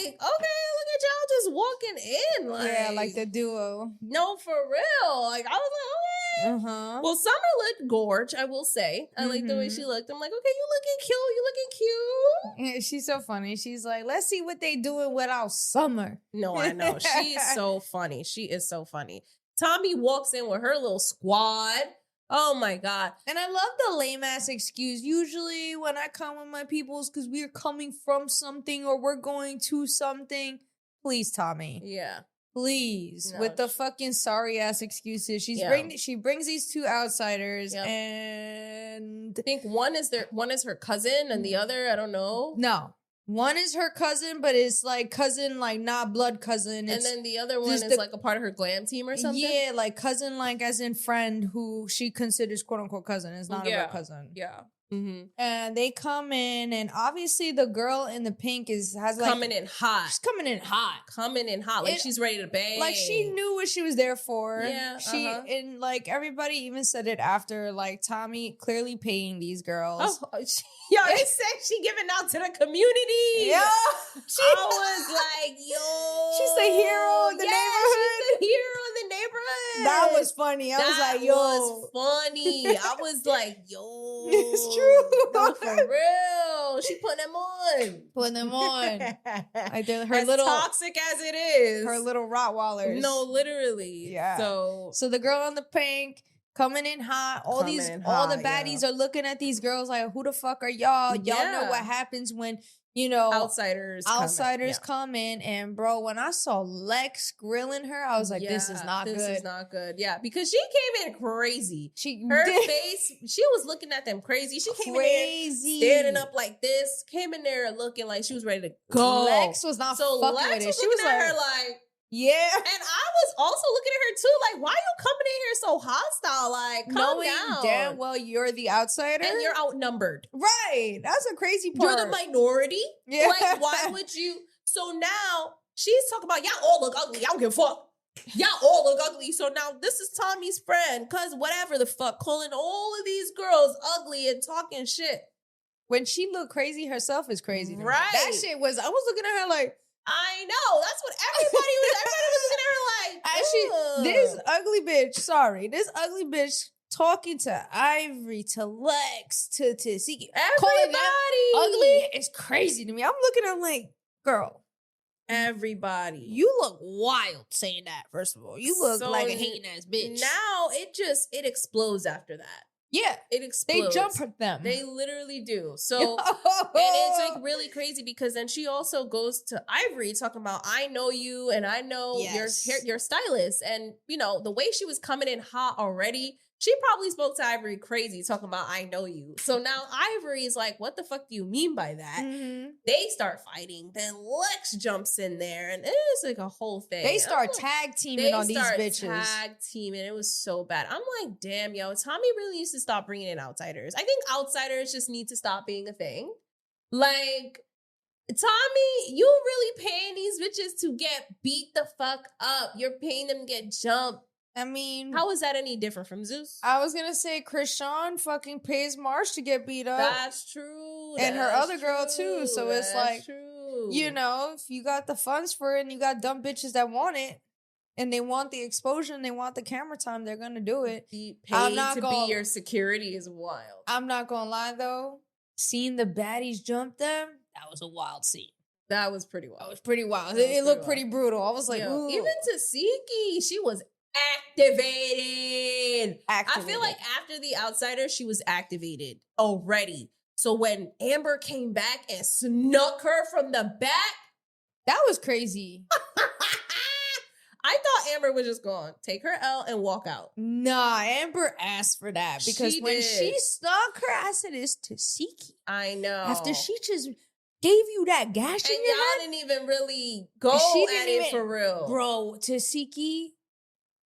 like, okay, look at y'all just walking in. Like, yeah, like the duo. No, for real. Like, I was like, okay. Well, Summer looked gorge, I will say. I like the way she looked. I'm like, okay, you looking cute. You looking cute. Yeah, she's so funny. She's like, let's see what they doing without Summer. No, I know. She is so funny. She is so funny. Tommie walks in with her little squad. Oh my God. And I love the lame ass excuse. Usually when I come with my peoples, because we're coming from something or we're going to something. Please, Tommie. Yeah. Please. No. With the fucking sorry ass excuses. She brings these two outsiders and I think one is her cousin and the other, I don't know. No. One is her cousin, but it's like cousin, like not blood cousin. And then the other one is like a part of her glam team or something? Yeah, like cousin, like as in friend who she considers quote unquote cousin. Is not a real cousin. Yeah. And they come in, and obviously the girl in the pink has like coming in hot. She's coming in hot. Like she's ready to bang. Like she knew what she was there for. Yeah. She and like everybody even said it after, like Tommie clearly paying these girls. Oh, they said she giving out to the community. Yeah. I was like, yo. She's the hero in the neighborhood. She's the hero in the neighborhood. That was funny. I was like, yo. Was funny. I was like, yo. It's true. No, for real. She put them on. Putting them on. Like her as little toxic as it is. Her little Rottweilers. No, literally. Yeah. So the girl in the pink coming in hot. All the baddies are looking at these girls like, who the fuck are y'all? Y'all know what happens when, you know, outsiders come in. And bro, when I saw Lex grilling her, I was like, this is not good. This is not good. Yeah, because she came in crazy. Her did. face, she was looking at them crazy. She came in there standing up like this, came in there looking like she was ready to go. Lex was not fucking with it. She was looking at her like, yeah. And I was also looking at her too, like, why are you coming in here so hostile? Like, calm down. Damn well you're the outsider. And you're outnumbered. Right. That's a crazy part. You're the minority. Yeah. Like, why would you? So now she's talking about, y'all all look ugly. I don't give a fuck. Y'all all look ugly. So now this is Tommie's friend, cause whatever the fuck, calling all of these girls ugly and talking shit. When she looked crazy herself is crazy. Right. That shit was, I was looking at her like, I know. That's what everybody was looking at her like. This ugly bitch, this ugly bitch talking to Ivory, to Lex, to Tesehki. Everybody. Ugly is crazy to me. I'm looking at her like, girl. Everybody. You look wild saying that, first of all. You look like a hating ass bitch. Now it explodes after that. Yeah. It explodes. They jump at them. They literally do. So, and it's like really crazy because then she also goes to Ivory talking about, I know you and I know your stylist. And, you know, the way she was coming in hot already, she probably spoke to Ivory crazy talking about, I know you. So now Ivory is like, what the fuck do you mean by that? Mm-hmm. They start fighting. Then Lex jumps in there and it's like a whole thing. They start tag teaming on these bitches. Tag teaming. It was so bad. I'm like, damn, yo, Tommie really needs to stop bringing in outsiders. I think outsiders just need to stop being a thing. Like, Tommie, you really paying these bitches to get beat the fuck up. You're paying them to get jumped. I mean, how is that any different from Zeus? I was gonna say Krishan fucking pays Marsh to get beat up. That's true. And her other girl too. So it's like, true. You know, if you got the funds for it and you got dumb bitches that want it and they want the exposure and they want the camera time, they're gonna do it. Be paid to be your security is wild. I'm not gonna lie though. Seeing the baddies jump them, that was a wild scene. That was pretty wild. That was pretty wild. It looked pretty brutal. I was like, ooh. Even Tesehki, she was activated. I feel like after the outsider, she was activated already. So when Amber came back and snuck her from the back, that was crazy. I thought Amber was just going to take her L and walk out. Nah, Amber asked for that because when she snuck her, I said, it's Tesehki. I know. After she just gave you that gash in your head. Y'all didn't even really go at it for real. Bro, Tesehki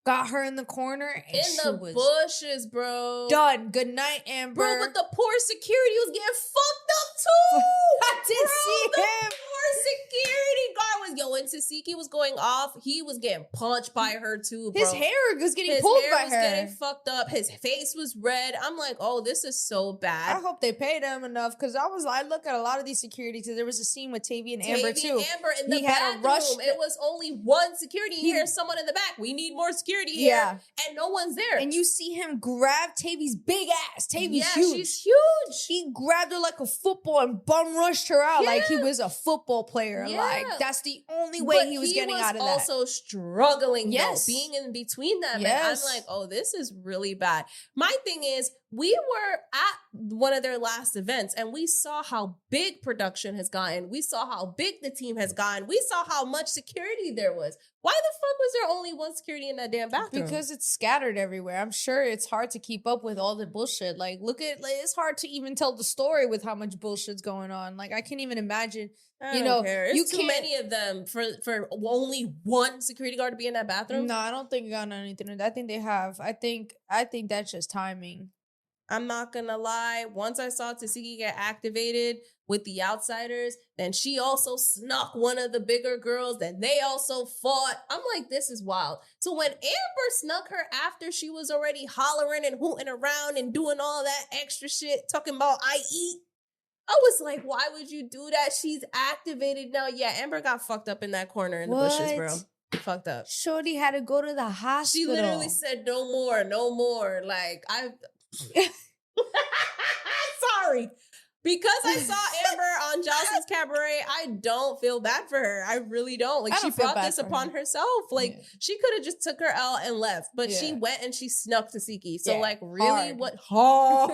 got her in the corner and in the bushes, bro. Done. Good night, Amber. Bro, but the poor security was getting fucked up too. I did see him. The poor security guard was Yo, when Tesehki was going off, he was getting punched by her too, bro. His hair was getting pulled by her. His hair was getting fucked up. His face was red. I'm like, oh, this is so bad. I hope they paid him enough because I look at a lot of these security because there was a scene with Tavy and Amber too. Amber in the bathroom. It was only one security. You hear someone in the back. We need more security here. And no one's there. And you see him grab Tavy's big ass. Tavy's huge. She's huge. He grabbed her like a football and bum rushed her out like he was a football player. Like that's the only way he was getting out of that. Also struggling, being in between them. And I'm like, oh, this is really bad. My thing is, we were at one of their last events and we saw how big production has gotten. We saw how big the team has gotten. We saw how much security there was. Why the fuck was there only one security in that damn bathroom? Because it's scattered everywhere. I'm sure it's hard to keep up with all the bullshit. Like, it's hard to even tell the story with how much bullshit's going on. Like, I can't even imagine. I don't care. It's too many of them for only one security guard to be in that bathroom. No, I don't think you got anything. I think they have. I think that's just timing. I'm not gonna lie. Once I saw Tesehki get activated with the outsiders, then she also snuck one of the bigger girls. Then they also fought. I'm like, this is wild. So when Amber snuck her after she was already hollering and hooting around and doing all that extra shit, talking about I eat, I was like, why would you do that? She's activated now. Yeah, Amber got fucked up in that corner in the bushes, bro. Fucked up. Shorty had to go to the hospital. She literally said, no more, no more. Like, sorry. Because I saw Amber on Johnson's Cabaret, I don't feel bad for her. I really don't. Like, she brought this upon herself. Like, she could have just took her out and left. But she went and she snuck Tesehki. So, like, really? What? Hard.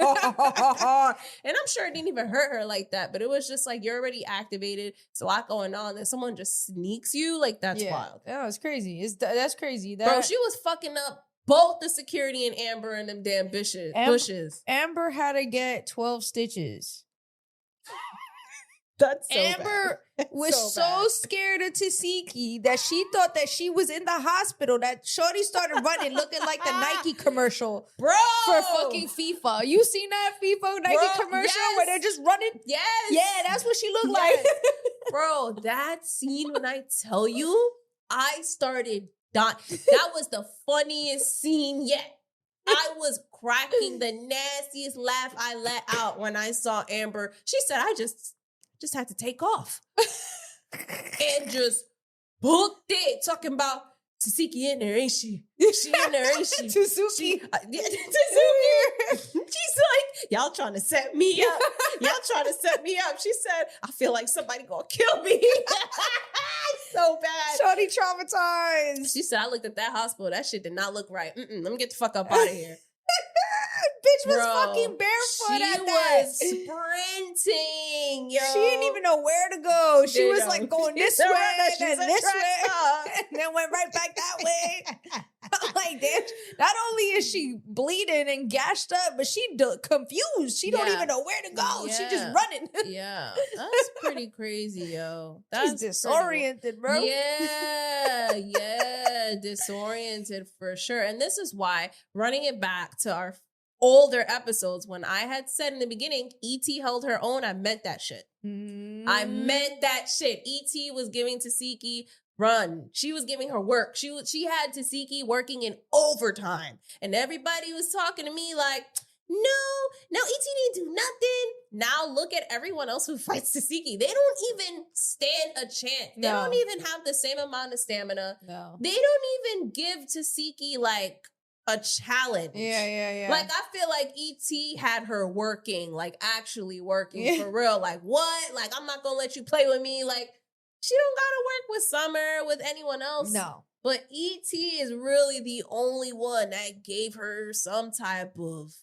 And I'm sure it didn't even hurt her like that. But it was just like, you're already activated. It's a lot going on. Then someone just sneaks you. Like, that's wild. Yeah, it's crazy. That's crazy. Bro, she was fucking up both the security and Amber and them damn bushes. Amber had to get 12 stitches. That's so Amber bad. was so scared of Tesehki that she thought that she was in the hospital. That Shorty started running looking like the Nike commercial, bro, for fucking FIFA. You seen that FIFA Nike commercial where they're just running? Yes, yeah, that's what she looked like, bro. That scene, when I tell you, I started dying. That was the funniest scene yet. I was cracking the nastiest laugh I let out when I saw Amber. She said, I just had to take off. And just booked it. Talking about Tesehki in there, ain't she? She in there, ain't she? Tesehki. Tesehki. She's like, y'all trying to set me up. Y'all trying to set me up. She said, I feel like somebody gonna kill me. So bad. Shorty traumatized. She said, I looked at that hospital. That shit did not look right. Let me get the fuck up out of here. Bitch was fucking barefoot at that. She was sprinting, yo. She didn't even know where to go. She was like going this way and then this way, and then went right back that way. I'm like, damn. Not only is she bleeding and gashed up, but she confused. She don't even know where to go. She just running. Yeah, that's pretty crazy, yo. She's disoriented, bro. Yeah, disoriented for sure. And this is why, running it back to our older episodes, when I had said in the beginning, E.T. held her own, I meant that shit. I meant that shit. E.T. was giving Tesehki run. She was giving her work. She had Tesehki working in overtime. And everybody was talking to me like, no, E.T. didn't do nothing. Now look at everyone else who fights Tesehki. They don't even stand a chance. They don't even have the same amount of stamina. No. They don't even give Tesehki like a challenge. Yeah. Like, I feel like E.T. had her working, like actually working for real. Like, what? Like, I'm not gonna let you play with me. Like, she don't gotta work with Summer, with anyone else. No. But E.T. is really the only one that gave her some type of,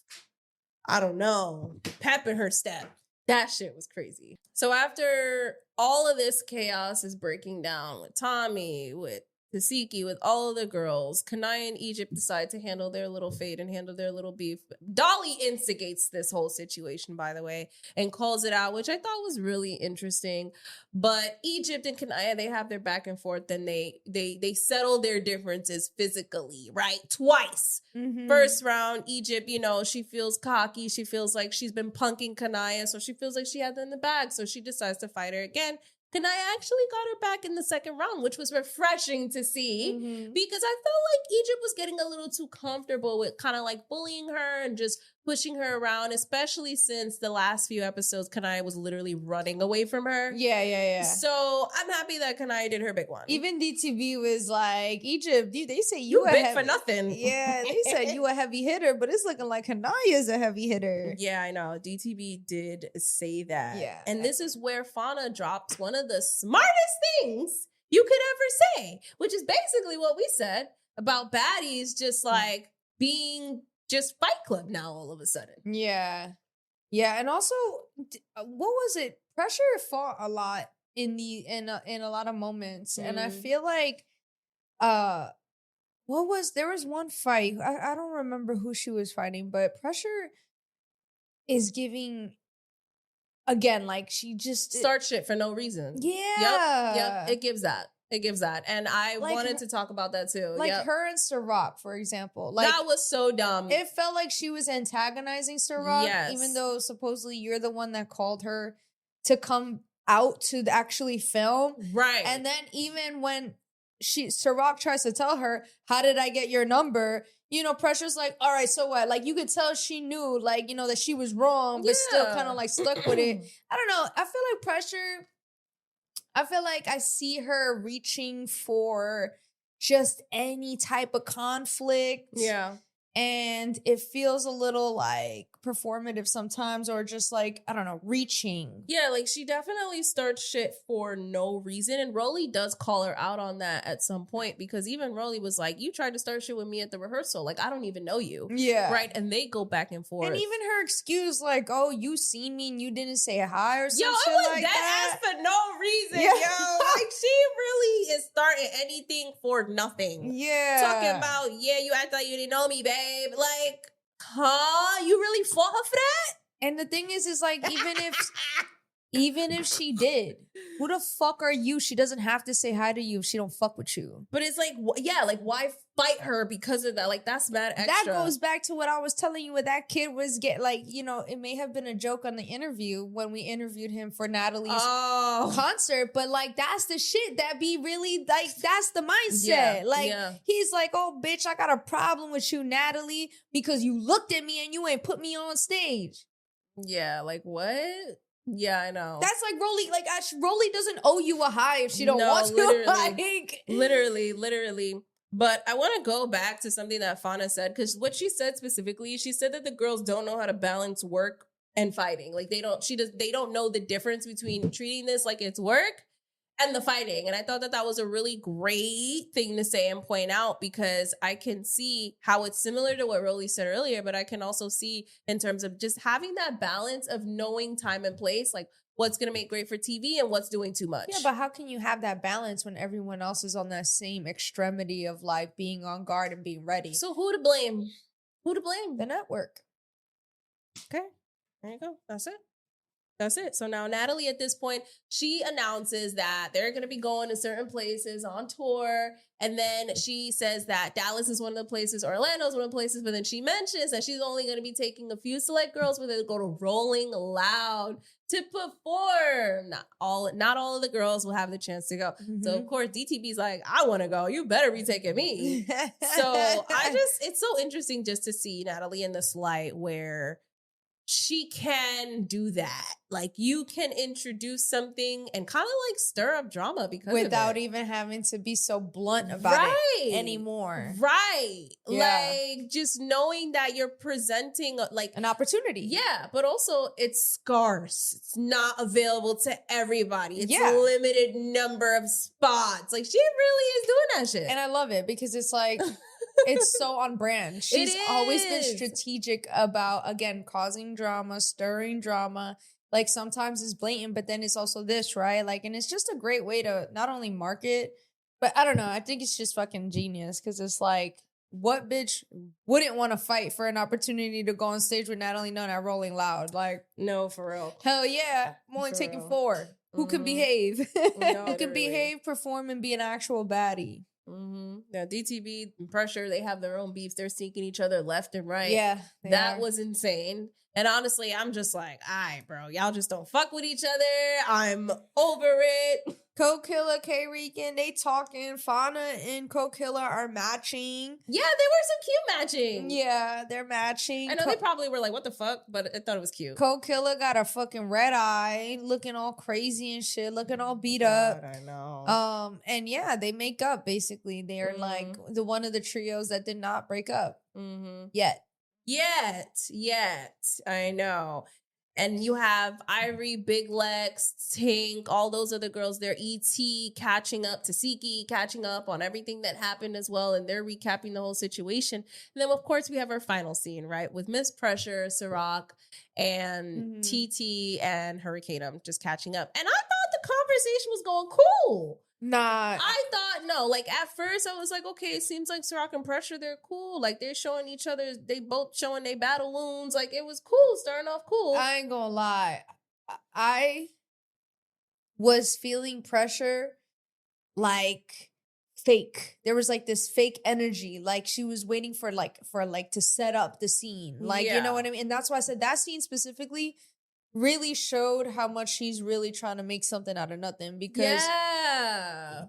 I don't know, pep in her step. That shit was crazy. So after all of this chaos is breaking down with Tommie, with Tesehki, with all of the girls, Kanaya and Egypt decide to handle their little fate and handle their little beef. Dolly instigates this whole situation, by the way, and calls it out, which I thought was really interesting. But Egypt and Kanaya, they have their back and forth, and they settle their differences physically, right? Twice. First round, Egypt, she feels cocky. She feels like she's been punking Kanaya, so she feels like she had them in the bag. So she decides to fight her again. Kanai actually got her back in the second round, which was refreshing to see because I felt like Egypt was getting a little too comfortable with kind of like bullying her and just pushing her around, especially since the last few episodes, Kanai was literally running away from her. Yeah. So I'm happy that Kanai did her big one. Even DTV was like, Egypt, they say you big for nothing. Yeah, they said you a heavy hitter, but it's looking like Kanai is a heavy hitter. Yeah, I know. DTV did say that. Yeah. And this is where Fana drops one of the smartest things you could ever say, which is basically what we said about baddies just like being just Fight Club now all of a sudden. Yeah. And also, what was it? Pressure fought a lot in a lot of moments, and I feel like there was one fight. I don't remember who she was fighting, but Pressure is giving again, like she just start shit for no reason. Yeah. Yep. It gives that. And I like wanted to talk about that too. Like her and Ciroc, for example. Like that was so dumb. It felt like she was antagonizing Ciroc, even though supposedly you're the one that called her to come out to actually film. Right. And then even when Ciroc tries to tell her, how did I get your number? You know, Pressure's like, all right, so what? Like, you could tell she knew, like, you know, that she was wrong, but still kind of like stuck with it. I don't know. I feel like Pressure, I feel like I see her reaching for just any type of conflict. Yeah. And it feels a little like performative sometimes, or just like, I don't know, reaching. Yeah, like she definitely starts shit for no reason. And Rollie does call her out on that at some point, because even Rollie was like, you tried to start shit with me at the rehearsal. Like, I don't even know you. Yeah. Right. And they go back and forth. And even her excuse, like, oh, you seen me and you didn't say hi or some shit was like that. that. For no reason, Yeah. yo. Like, she really is starting anything for nothing. Yeah. Talking about, you act like you didn't know me, babe. Like, huh? You really fought her for that? And the thing is like, even if she did, who the fuck are you? She doesn't have to say hi to you if she don't fuck with you. But it's like, like, why fight her because of that? Like, that's mad extra. That goes back to what I was telling you, what that kid was like, you know, it may have been a joke on the interview when we interviewed him for Natalie's concert, but like, that's the shit that be really, like, that's the mindset. He's like, oh, bitch, I got a problem with you, Natalie, because you looked at me and you ain't put me on stage. Yeah, like, what? Yeah, I know. That's like Rollie. Like, Rollie doesn't owe you a high if she don't want to. Literally. But I want to go back to something that Fana said, because what she said specifically, she said that the girls don't know how to balance work and fighting. Like, they don't know the difference between treating this like it's work and the fighting. And I thought that was a really great thing to say and point out, because I can see how it's similar to what Rollie said earlier, but I can also see in terms of just having that balance of knowing time and place, like what's going to make great for TV and what's doing too much. Yeah, but how can you have that balance when everyone else is on that same extremity of like being on guard and being ready? So who to blame? The network. Okay, there you go. That's it. So now Natalie, at this point, she announces that they're going to be going to certain places on tour. And then she says that Dallas is one of the places, Orlando is one of the places. But then she mentions that she's only going to be taking a few select girls with her to go to Rolling Loud to perform. Not all of the girls will have the chance to go. Mm-hmm. So, of course, DTB's like, I want to go. You better be taking me. So it's so interesting just to see Natalie in this light where she can do that. Like, you can introduce something and kind of like stir up drama because without even having to be so blunt about it anymore. Right. Yeah. Like, just knowing that you're presenting like an opportunity. Yeah. But also it's scarce. It's not available to everybody. It's a limited number of spots. Like, she really is doing that shit. And I love it because it's like, it's so on brand. She's always been strategic about, again, causing drama, stirring drama. Like, sometimes it's blatant, but then it's also this, right? Like, and it's just a great way to not only market, but I don't know. I think it's just fucking genius because it's like, what bitch wouldn't want to fight for an opportunity to go on stage with Natalie Nunn at Rolling Loud? Like, no, for real. Hell yeah. I'm only taking 4. Who can behave? No, who can behave, perform, and be an actual baddie? Mm-hmm. Yeah, DTV and Pressure, they have their own beefs. They're seeking each other left and right. Yeah, that was insane. And honestly, I'm just like, all right, bro, y'all just don't fuck with each other. I'm over it. Coke Killer, K Rican, they talking. Fauna and Coke Killer are matching. Yeah, they were some cute matching. Yeah, they're matching. I know they probably were like, what the fuck? But I thought it was cute. Coke Killer got a fucking red eye, looking all crazy and shit, looking all beat up. I know. And yeah, they make up basically. They're like the one of the trios that did not break up yet. I know. And you have Ivory, Big Lex, Tink, all those other girls. They're ET catching up, Tesehki catching up on everything that happened as well. And they're recapping the whole situation. And then, of course, we have our final scene, right? With Miss Pressure, Ciroc, and TT and Hurricane just catching up. And I thought the conversation was going cool. Nah. I thought, no, like at first I was like, okay, it seems like Ciroc and Pressure, they're cool. Like they're showing each other, they both showing their battle wounds. Like it was cool, starting off cool. I ain't gonna lie. I was feeling Pressure like fake. There was like this fake energy. Like she was waiting for to set up the scene. Like, you know what I mean? And that's why I said that scene specifically really showed how much she's really trying to make something out of nothing, because I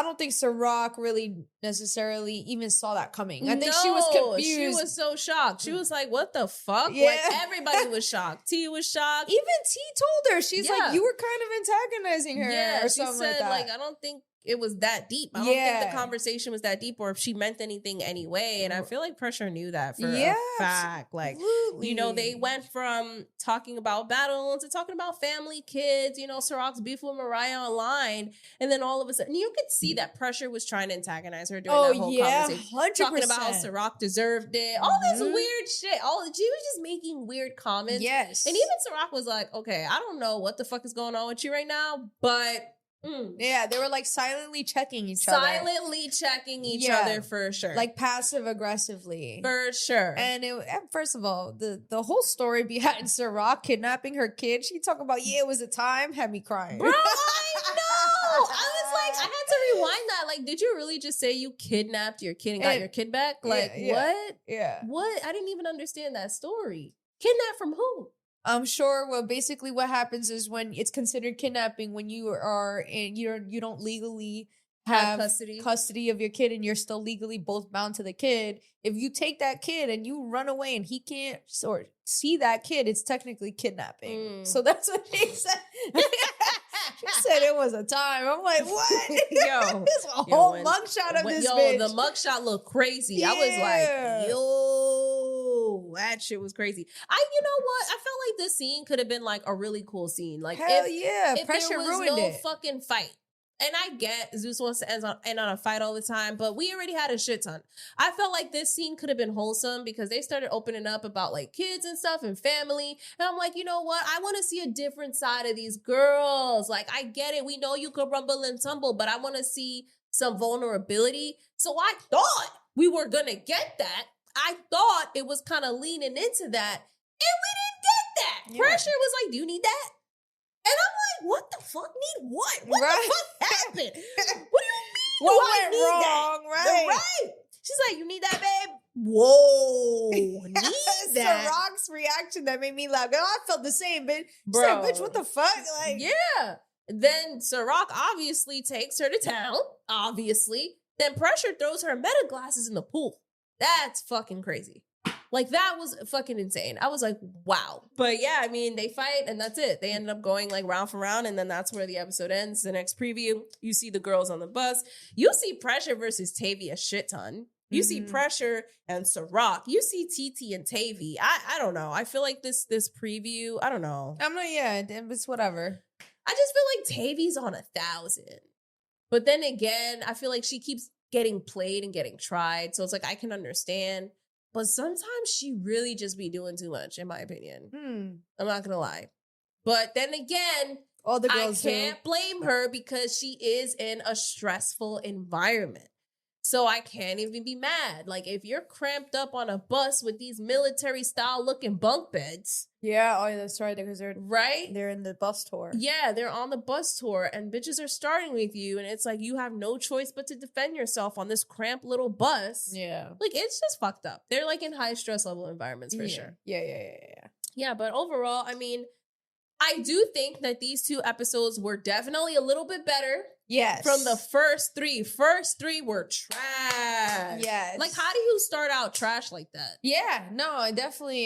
don't think Ciroc really necessarily even saw that coming. I think she was confused. She was so shocked. She was like, what the fuck? Yeah. Like everybody was shocked. T was shocked. Even T told her, she's like, you were kind of antagonizing her or she something said, like that. I don't think it was that deep. I don't think the conversation was that deep, or if she meant anything anyway. And I feel like Pressure knew that for a fact. Like, you know, they went from talking about battle to talking about family, kids, you know, Ciroc's beef with Mariah online. And then all of a sudden, you could see that Pressure was trying to antagonize her during that whole conversation. 100%. Talking about how Ciroc deserved it. All this weird shit. She was just making weird comments. Yes. And even Ciroc was like, okay, I don't know what the fuck is going on with you right now, but... Yeah, they were like silently checking each other for sure. Like passive aggressively. For sure. And first of all, the whole story behind Ciroc kidnapping her kid, she talked about, it was a time, had me crying. Bro, I know. I was like, I had to rewind that. Like, did you really just say you kidnapped your kid and got your kid back? Like, what? Yeah. What? I didn't even understand that story. Kidnapped from who? I'm sure. Well, basically, what happens is when it's considered kidnapping, when you are in, you don't legally have custody of your kid, and you're still legally both bound to the kid. If you take that kid and you run away and he can't or see that kid, it's technically kidnapping. So that's what she said. She said it was a time. I'm like, what? Yo, this a whole mugshot of this bitch. The mugshot looked crazy. Yeah. I was like, yo, that shit was crazy. You know what? I felt like this scene could have been like a really cool scene. Like, if Pressure there was ruined no it. fucking fight. And I get Zeus wants to end on a fight all the time, but we already had a shit ton. I felt like this scene could have been wholesome because they started opening up about like kids and stuff and family. And I'm like, you know what? I want to see a different side of these girls. Like, I get it. We know you could rumble and tumble, but I want to see some vulnerability. So I thought we were going to get that. I thought it was kind of leaning into that. And we didn't get that. Yeah. Pressure was like, do you need that? And I'm like, what the fuck? Need what? What the fuck happened? What do you mean? What went wrong, that? Right. She's like, you need that, babe? Whoa. Need that. Ciroc's reaction that made me laugh. Girl, I felt the same, bitch. Bro. Said, bitch, what the fuck? Like, yeah. Then Ciroc obviously takes her to town. Obviously. Then Pressure throws her meta glasses in the pool. That's fucking crazy. Like, that was fucking insane. I was like, wow. But yeah, I mean, they fight and that's it. They ended up going like round for round, and then that's where the episode ends. The next preview, you see the girls on the bus. You see Pressure versus Tavy a shit ton. You see Pressure and Ciroc. You see TT and Tavy. I don't know. I feel like this preview, I don't know. I'm not, it's whatever. I just feel like Tavy's on 1,000. But then again, I feel like she keeps getting played and getting tried. So it's like, I can understand. But sometimes she really just be doing too much, in my opinion. I'm not going to lie. But then again, all the girls I can't blame her because she is in a stressful environment. So I can't even be mad. Like, if you're cramped up on a bus with these military-style looking bunk beds. Yeah, that's right, because they're in the bus tour. Yeah, they're on the bus tour, and bitches are starting with you, and it's like you have no choice but to defend yourself on this cramped little bus. Yeah. Like, it's just fucked up. They're, like, in high stress level environments for sure. Yeah. Yeah, but overall, I mean, I do think that these 2 episodes were definitely a little bit better. Yes. From the first 3. First 3 were trash. Yes. Like, how do you start out trash like that? Yeah, no, I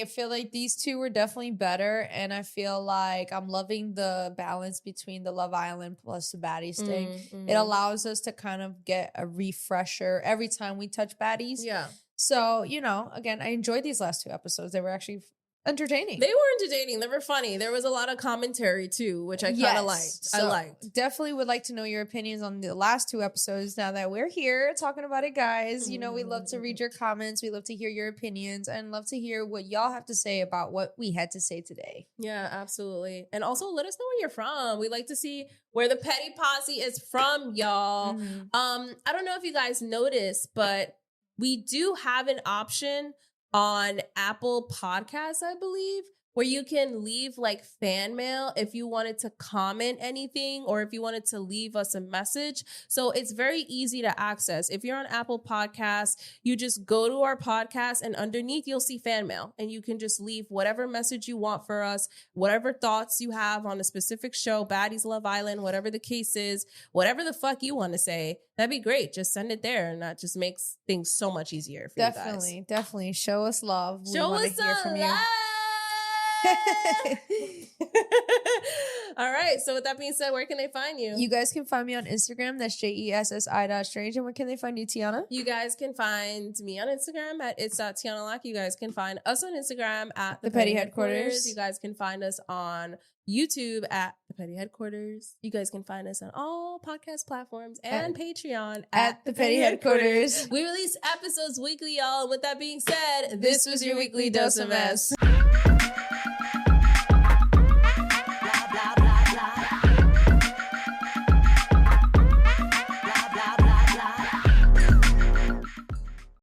feel like these 2 were definitely better. And I feel like I'm loving the balance between the Love Island plus the Baddies thing. Mm-hmm. It allows us to kind of get a refresher every time we touch Baddies. Yeah. So, you know, again, I enjoyed these last 2 episodes. They were actually entertaining. They were entertaining. They were funny. There was a lot of commentary too, which I kind of liked. So I liked. Definitely would like to know your opinions on the last 2 episodes now that we're here talking about it, guys. You know, we love to read your comments. We love to hear your opinions and love to hear what y'all have to say about what we had to say today. Yeah, absolutely. And also let us know where you're from. We like to see where the Petty Posse is from, y'all. Mm-hmm. I don't know if you guys noticed, but we do have an option on Apple Podcasts, I believe, where you can leave like fan mail if you wanted to comment anything or if you wanted to leave us a message. So it's very easy to access. If you're on Apple Podcasts, you just go to our podcast and underneath you'll see fan mail and you can just leave whatever message you want for us, whatever thoughts you have on a specific show, Baddies Love Island, whatever the case is, whatever the fuck you want to say. That'd be great. Just send it there, and that just makes things so much easier for you guys. Definitely. Show us love. Show us some love. All right. So with that being said, where can they find you? You guys can find me on Instagram. That's JESSI.strange. And where can they find you, Tiana? You guys can find me on Instagram at it's.TianaLock. You guys can find us on Instagram at The Petty Headquarters. You guys can find us on YouTube at The Petty Headquarters. You guys can find us on all podcast platforms and Patreon at The Petty Headquarters. We release episodes weekly, y'all. With that being said, this was your weekly dose of S.